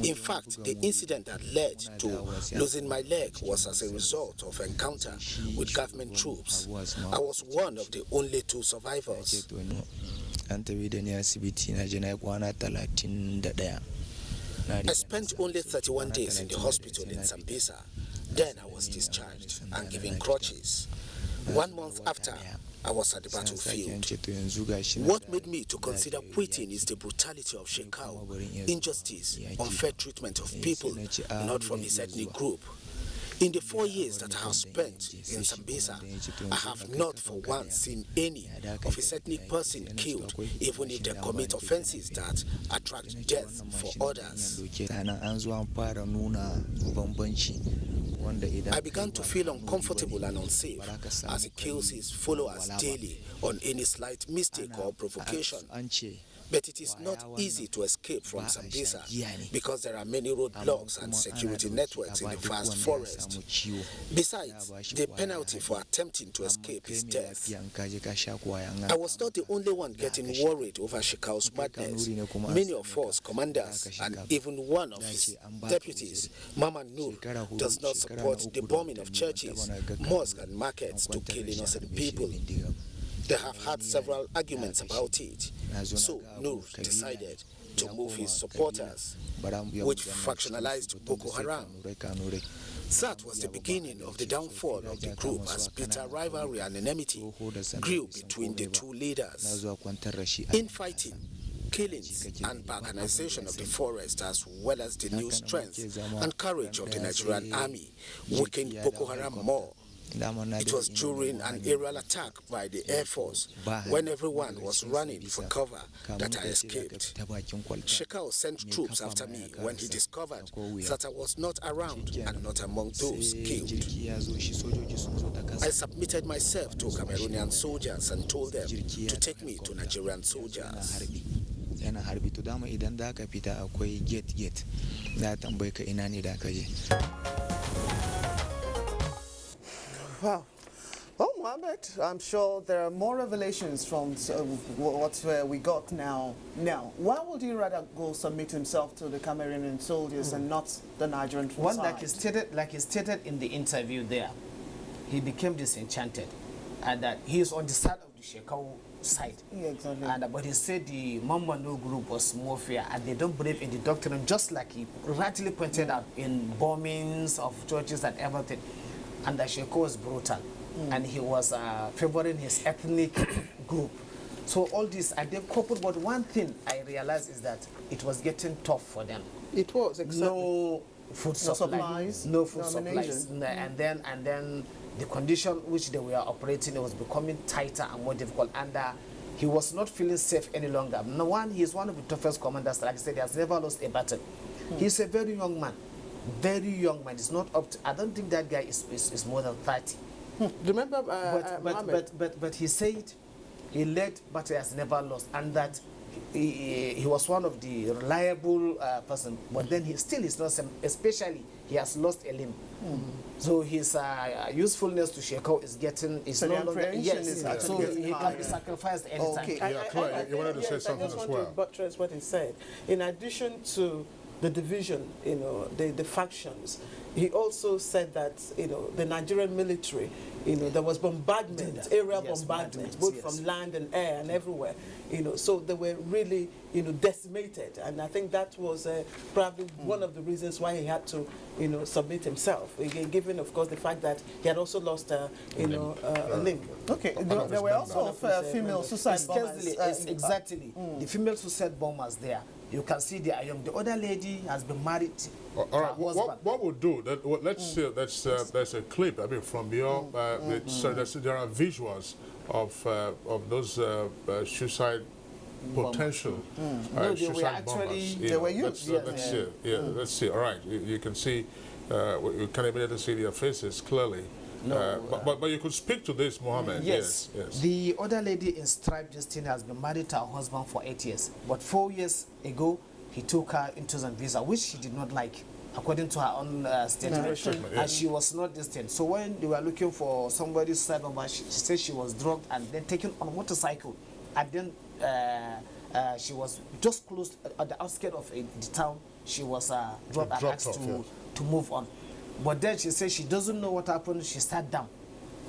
In fact, the incident that led to losing my leg was as a result of encounter with government troops. I was one of the only 2 survivors. I spent only 31 days in the hospital in Sambisa. Then I was discharged and given crutches. 1 month after, I was at the battlefield. What made me to consider quitting is the brutality of Shekau, injustice, unfair treatment of people not from his ethnic group. In the 4 years that I have spent in Sambisa, I have not for once seen any of his ethnic person killed, even if they commit offenses that attract death for others. I began to feel uncomfortable and unsafe as he kills his followers daily on any slight mistake or provocation. But it is not easy to escape from Sambisa because there are many roadblocks and security networks in the vast forest. Besides, the penalty for attempting to escape is death. I was not the only one getting worried over Shekau's madness. Many of us, commanders, and even one of his deputies, Mama Nur, does not support the bombing of churches, mosques, and markets to kill innocent people. They have had several arguments about it. So Nur decided to move his supporters, which factionalized Boko Haram. That was the beginning of the downfall of the group as bitter rivalry and enmity grew between the 2 leaders. Infighting, killings, and balkanization of the forest, as well as the new strength and courage of the Nigerian army, weakened Boko Haram more. It was during an aerial attack by the Air Force, when everyone was running for cover, that I escaped. Shekau sent troops after me when he discovered that I was not around and not among those killed. I submitted myself to Cameroonian soldiers and told them to take me to Nigerian soldiers. Wow. Well, Mohammed, I'm sure there are more revelations from what we got now. Now, why would he rather go submit himself to the Cameroonian soldiers and not the Nigerian side? One, like he stated in the interview there, he became disenchanted, and that he is on the side of the Shekau side. Yeah, exactly. But he said the Mamano group was more fair, and they don't believe in the doctrine, just like he rightly pointed out, in bombings of churches and everything. And the Shekau was brutal, and he was favoring his ethnic group. So all this, and they coupled, but one thing I realized is that it was getting tough for them. It was, exactly. No food No supplies, no food supplies, and then the condition which they were operating, it was becoming tighter and more difficult, and he was not feeling safe any longer. No one, he's one of the toughest commanders. Like I said, he has never lost a battle. He's a very young man, very young man. It's not up to, I don't think that guy is more than 30. Remember, but he said he led, but he has never lost, and that he was one of the reliable person. But then he still is not, especially he has lost a limb. So his usefulness to Shekau is getting, is no longer, yes, so he can be sacrificed anytime. Okay. Yeah, Claire, you wanted to say something as well. I just want to buttress what he said. In addition to the division, the factions, he also said that, the Nigerian military, there was bombardment, aerial bombardment, both from land and air and everywhere, so they were really, decimated. And I think that was probably one of the reasons why he had to, submit himself, again, given, of course, the fact that he had also lost, a limb. Okay, there were also female suicide bombers. Exactly. The female suicide bombers there. You can see they are young. The other lady has been married. All right. What we'll do? Let's see. There's a clip. I mean, from your. So there are visuals of those suicide potential suicide bombers. They were used. Let's see. Yeah. Let's see. All right. You can see. You can immediately see their faces clearly. No, but you could speak to this, Mohammed. Yes. The other lady in Stripe Justine has been married to her husband for 8 years. But 4 years ago, he took her into Zambia, which she did not like, according to her own statement. And she was not distant. So when they were looking for somebody's side number, she said she was drugged and then taken on a motorcycle. And then she was just close at the outskirts of the town. She was dropped and asked to move on. But then she said she doesn't know what happened. She sat down.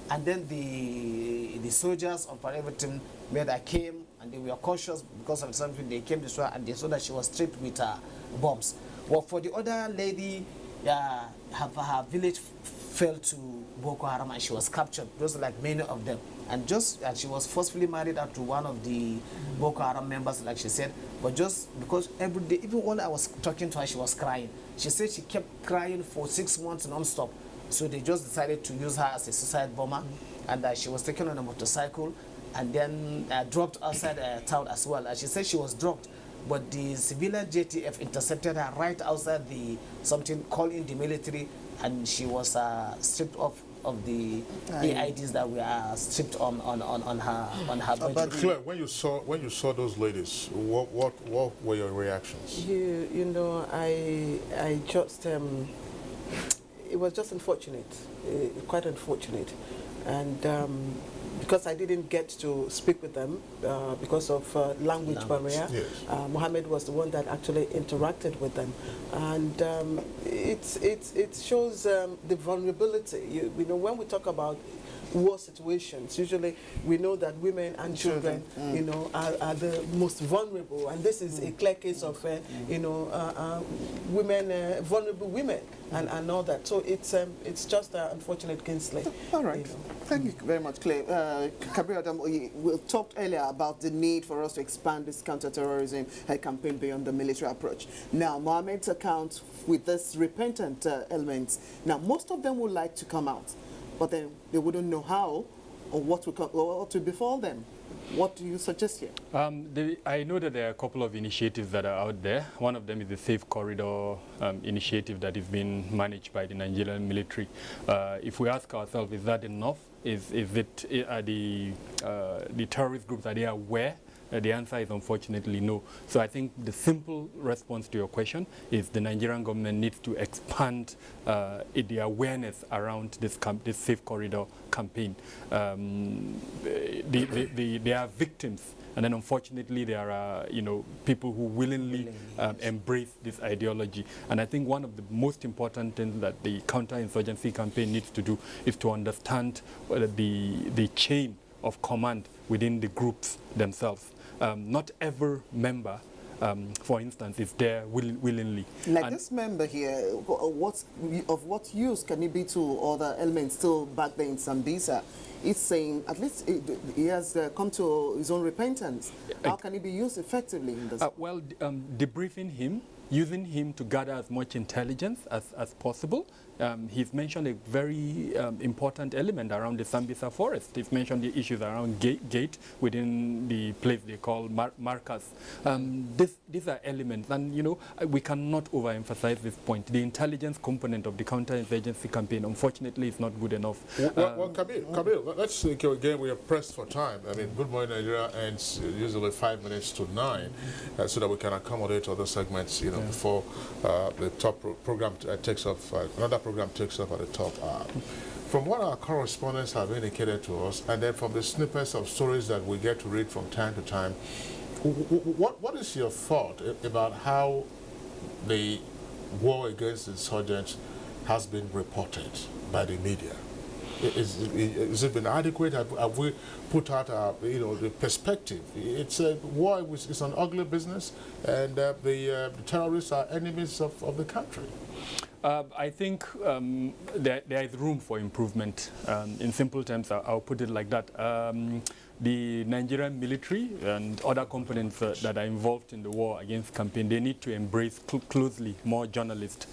And then the soldiers on parade team came, and they were cautious because of something. They came this way and they saw that she was stripped with bombs. Well, for the other lady, her village fell to Boko Haram and she was captured, just like many of them. And she was forcefully married out to one of the Boko Haram members, like she said. But just because every day, even when I was talking to her, she was crying. She said she kept crying for 6 months non-stop. So they just decided to use her as a suicide bomber, and she was taken on a motorcycle and then dropped outside town as well. And she said she was drugged, but the civilian JTF intercepted her right outside called in the military, and she was stripped off of the AIDs that were stripped on her body. But Claire, when you saw those ladies, what were your reactions? I just it was just unfortunate, quite unfortunate, and because I didn't get to speak with them because of language barrier. Yes. Mohammed was the one that actually interacted with them, and it shows the vulnerability. When we talk about war situations, usually we know that women and children, are the most vulnerable, and this is a clear case of, women, vulnerable women, and all that. So it's just unfortunate, Kingsley. All right. Thank you very much, Clay. Kabir Adam, we talked earlier about the need for us to expand this counter-terrorism campaign beyond the military approach. Now, Mohammed's account with this repentant elements, now most of them would like to come out, but then they wouldn't know how or what to befall them. What do you suggest here? I know that there are a couple of initiatives that are out there. One of them is the Safe Corridor initiative that is being managed by the Nigerian military. If we ask ourselves, is that enough? Is it the terrorist groups, are they aware? The answer is unfortunately no. So I think the simple response to your question is the Nigerian government needs to expand the awareness around this Safe Corridor campaign. They are victims, and then unfortunately there are people who willingly embrace this ideology. And I think one of the most important things that the counterinsurgency campaign needs to do is to understand the chain of command within the groups themselves. Not every member, for instance, is there willingly. Like this member here, of what use can it be to other elements still back there in Sambisa? It's saying at least he has come to his own repentance. How can it be used effectively in this? Well, debriefing him using him to gather as much intelligence as possible. He's mentioned a very important element around the Sambisa forest. He's mentioned the issues around gate within the place they call Marcus. These are elements, and you know, we cannot overemphasize this point. The intelligence component of the counterinsurgency campaign, unfortunately, is not good enough. Well, Kabir, let's again, we are pressed for time. I mean, Good Morning Nigeria ends usually 5 minutes to 9, so that we can accommodate other segments, you know, before the top program takes off, another program takes off at the top. From what our correspondents have indicated to us, and then from the snippets of stories that we get to read from time to time, what is your thought about how the war against insurgents has been reported by the media? Is it been adequate? Have we put out you know, the perspective? It's a war. It's an ugly business, and the terrorists are enemies of the country. I think there is room for improvement. In simple terms, I'll put it like that. The Nigerian military and other components that are involved in the war against campaign, they need to embrace closely more journalists.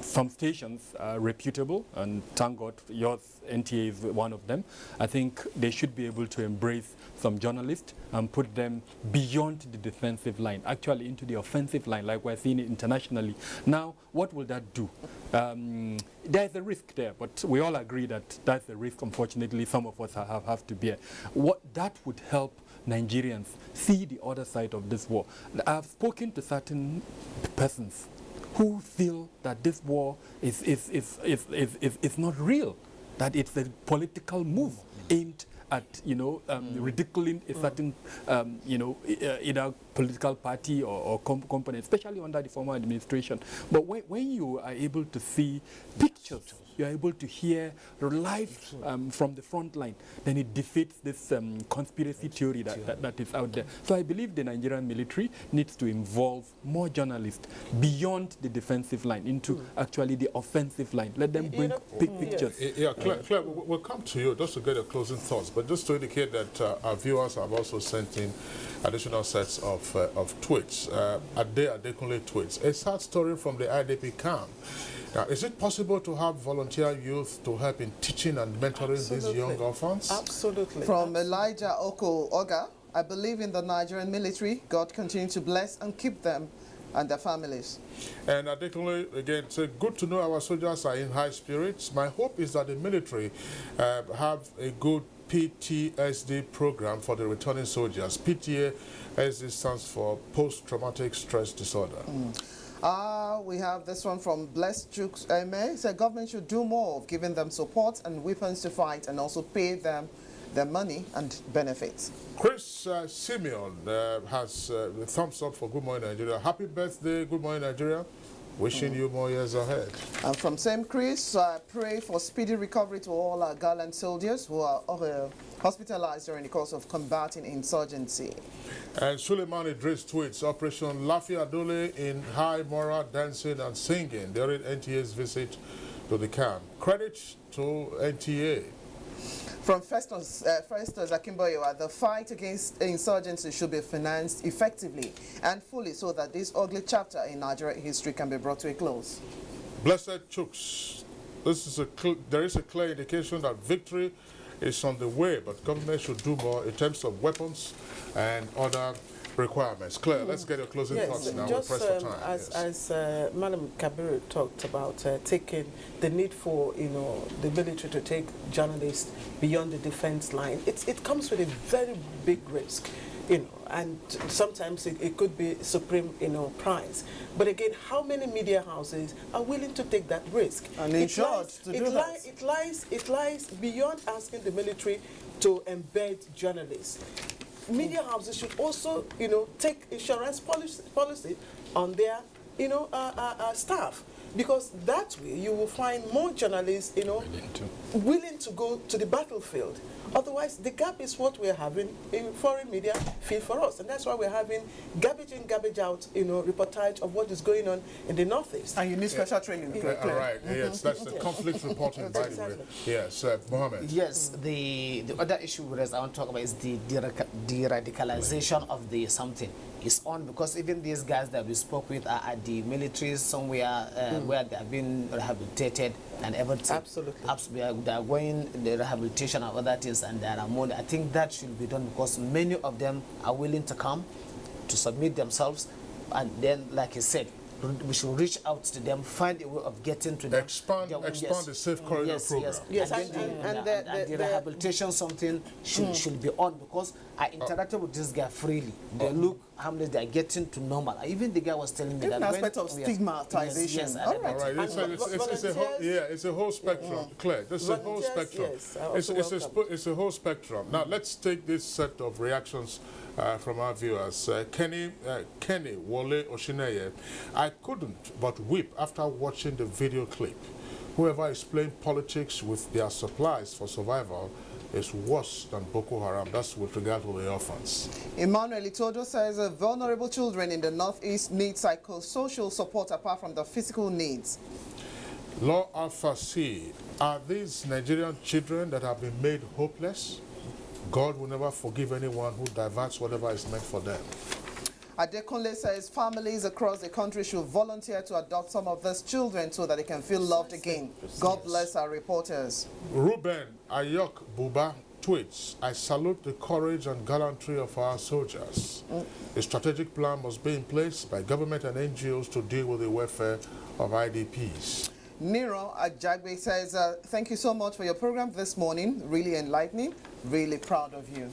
Some stations are reputable, and thank God yours, NTA, is one of them. I think they should be able to embrace some journalists and put them beyond the defensive line, actually into the offensive line, like we're seeing it internationally. Now, what will that do? There's a risk there, but we all agree that that's a risk, unfortunately, some of us have to bear. What that would help Nigerians see the other side of this war. I've spoken to certain persons who feel that this war is not real, that it's a political move aimed at, you know, ridiculing a certain, you know, either political party or company, especially under the former administration. But when you are able to see pictures, you are able to hear live from the front line, then it defeats this conspiracy theory that is out there. So I believe the Nigerian military needs to involve more journalists beyond the defensive line into actually the offensive line. Let them bring pictures. Yeah, Claire, we'll come to you just to get your closing thoughts, but just to indicate that our viewers have also sent in additional sets of tweets, Adekunle tweets. A sad story from the IDP camp. Now, is it possible to have volunteer youth to help in teaching and mentoring these young orphans? Absolutely. From Elijah Oko Oga, I believe in the Nigerian military. God continue to bless and keep them and their families. And Adekunle, again, say, good to know our soldiers are in high spirits. My hope is that the military have a good PTSD program for the returning soldiers. PTSD stands for post-traumatic stress disorder. We have this one from Blessed Jukes Eme. Said government should do more of giving them support and weapons to fight, and also pay them their money and benefits. Chris Simeon has a thumbs up for Good Morning Nigeria. Happy birthday, Good Morning Nigeria. Wishing you more years ahead. And from same Chris, I pray for speedy recovery to all our gallant soldiers who are hospitalized during the course of combating insurgency. And Suleiman Idris tweets, Operation Lafi Adole in high moral dancing and singing during NTA's visit to the camp. Credit to NTA. From Festus Akimboyewa, the fight against insurgency should be financed effectively and fully so that this ugly chapter in Nigerian history can be brought to a close. Blessed Chooks, there is a clear indication that victory is on the way, but government should do more in terms of weapons and other requirements. Claire, let's get your closing thoughts now. Just, we're pressed for time. As Madam Kabir talked about taking the need for the military to take journalists beyond the defense line, it comes with a very big risk, and sometimes it could be supreme price. But again, how many media houses are willing to take that risk? And insured to do that. It lies beyond asking the military to embed journalists. Media houses should also, take insurance policy on their, staff, because that way you will find more journalists, willing to go to the battlefield. Otherwise, the gap is what we're having in foreign media feel for us, and that's why we're having garbage in, garbage out, reportage of what is going on in the Northeast. And you need special training. Right. Yes, that's the conflict reporting, by the way. Yes, Mohammed. Yes, the other issue I want to talk about is the de-radicalization of the something. is on, because even these guys that we spoke with are at the military somewhere where they have been rehabilitated and everything. Absolutely. They are going the rehabilitation and other things, and there are more. I think that should be done, because many of them are willing to come to submit themselves, and then, like I said, we should reach out to them, find a way of getting to them. Expand the Safe Corridor program. Yes, and the rehabilitation something should be on, because I interacted with this guy freely. They look how many they are getting to normal. Even the guy was telling me that an aspect of stigmatization. Yes, all right. It's a whole spectrum, Claire. It's a whole spectrum. It's a whole spectrum. Now let's take this set of reactions from our viewers. Kenny Wole Oshineye, I couldn't but weep after watching the video clip. Whoever is playing politics with their supplies for survival is worse than Boko Haram. That's with regard to the orphans. Emmanuel Itodo says vulnerable children in the Northeast need psychosocial support apart from the physical needs. Law Alpha C, are these Nigerian children that have been made hopeless? God will never forgive anyone who diverts whatever is meant for them. Adekunle says families across the country should volunteer to adopt some of these children so that they can feel loved again. God bless our reporters. Ruben Ayok Buba tweets, I salute the courage and gallantry of our soldiers. A strategic plan must be in place by government and NGOs to deal with the welfare of IDPs. Nero Ajagbe says, thank you so much for your program this morning. Really enlightening. Really proud of you.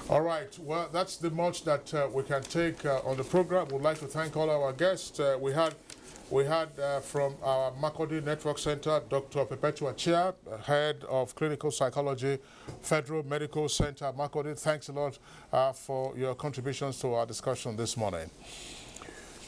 All right. Well, that's the much that we can take on the program. We'd like to thank all our guests. We had from our Makurdi Network Center, Dr. Perpetua Chia, Head of Clinical Psychology, Federal Medical Center, Makurdi. Thanks a lot for your contributions to our discussion this morning.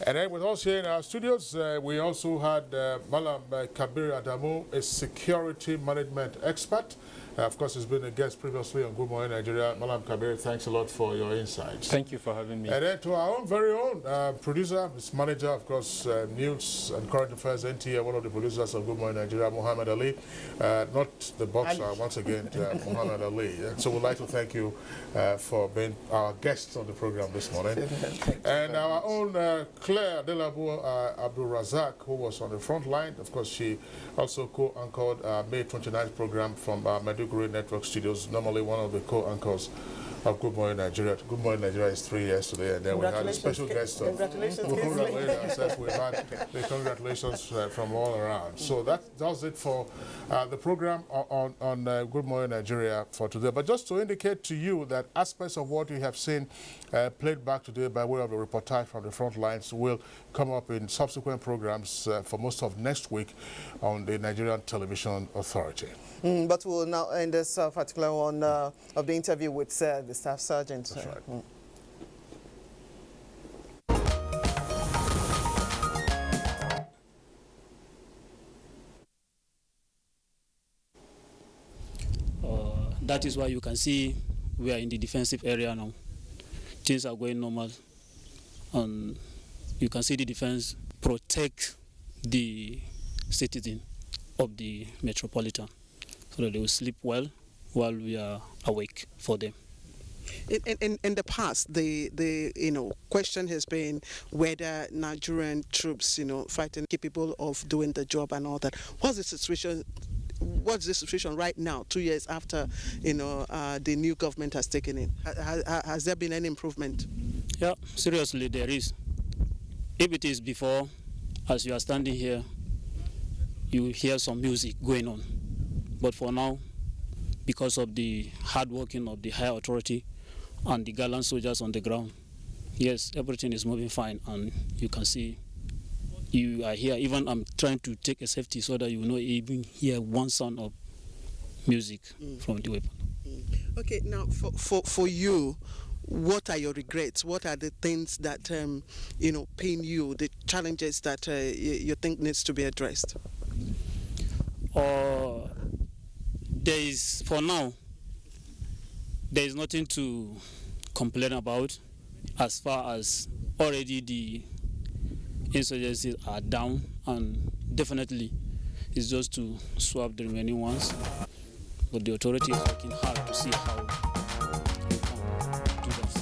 And then with us here in our studios, we also had Malam Kabir Adamu, a security management expert. Of course, he's been a guest previously on Good Morning Nigeria. Malam Kabir, thanks a lot for your insights. Thank you for having me. And then to our very own producer, his manager, of course, News and Current Affairs, NTA, one of the producers of Good Morning Nigeria, Muhammad Ali. Not the boxer, once again, Muhammad Ali. So we'd like to thank you for being our guest on the program this morning. And our own Claire Delabu Abdul Razak, who was on the front line. Of course, she also co-anchored May 29th program from Maiduguri Network Studios, normally one of the co-anchors of Good Morning Nigeria. Good Morning Nigeria is 3 years today, and then we had a special guest. Congratulations. We've had the congratulations from all around. So that does it for the program on Good Morning Nigeria for today. But just to indicate to you that aspects of what you have seen played back today by way of a reportage from the front lines will come up in subsequent programs for most of next week on the Nigerian Television Authority. But we'll now end this particular one of the interview with the Staff Sergeant. That's right. That is why you can see we are in the defensive area now. Things are going normal. And you can see the defense protect the citizen of the metropolitan, so that they will sleep well while we are awake for them. In the past, the question has been whether Nigerian troops, fighting, capable of doing the job and all that. What's the situation? What's the situation right now, 2 years after the new government has taken in? Has there been any improvement? Yeah, seriously, there is. If it is before, as you are standing here, you hear some music going on. But for now, because of the hard working of the higher authority and the gallant soldiers on the ground, yes, everything is moving fine, and you can see you are here. Even I'm trying to take a safety so that you will not even hear one sound of music from the weapon. Okay, now for you, what are your regrets? What are the things that pain you? The challenges that you think needs to be addressed? For now, there is nothing to complain about, as far as already the insurgencies are down, and definitely it's just to swap the remaining ones. But the authority is working hard to see how we can do that.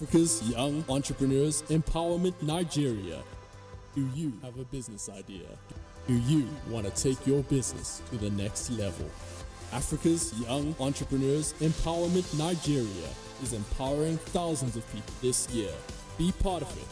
Africa's Young Entrepreneurs Empowerment Nigeria. Do you have a business idea? Do you want to take your business to the next level? Africa's Young Entrepreneurs Empowerment Nigeria is empowering thousands of people this year. Be part of it.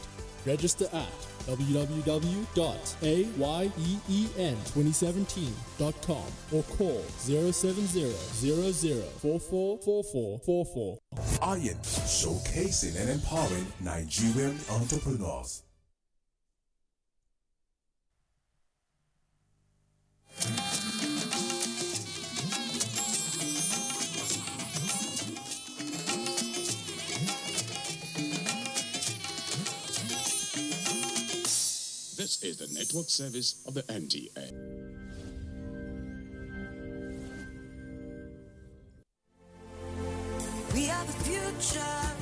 Register at www.ayeen2017.com or call 070-00444444. Iron, showcasing and empowering Nigerian entrepreneurs. This is the network service of the NTA. We are the future.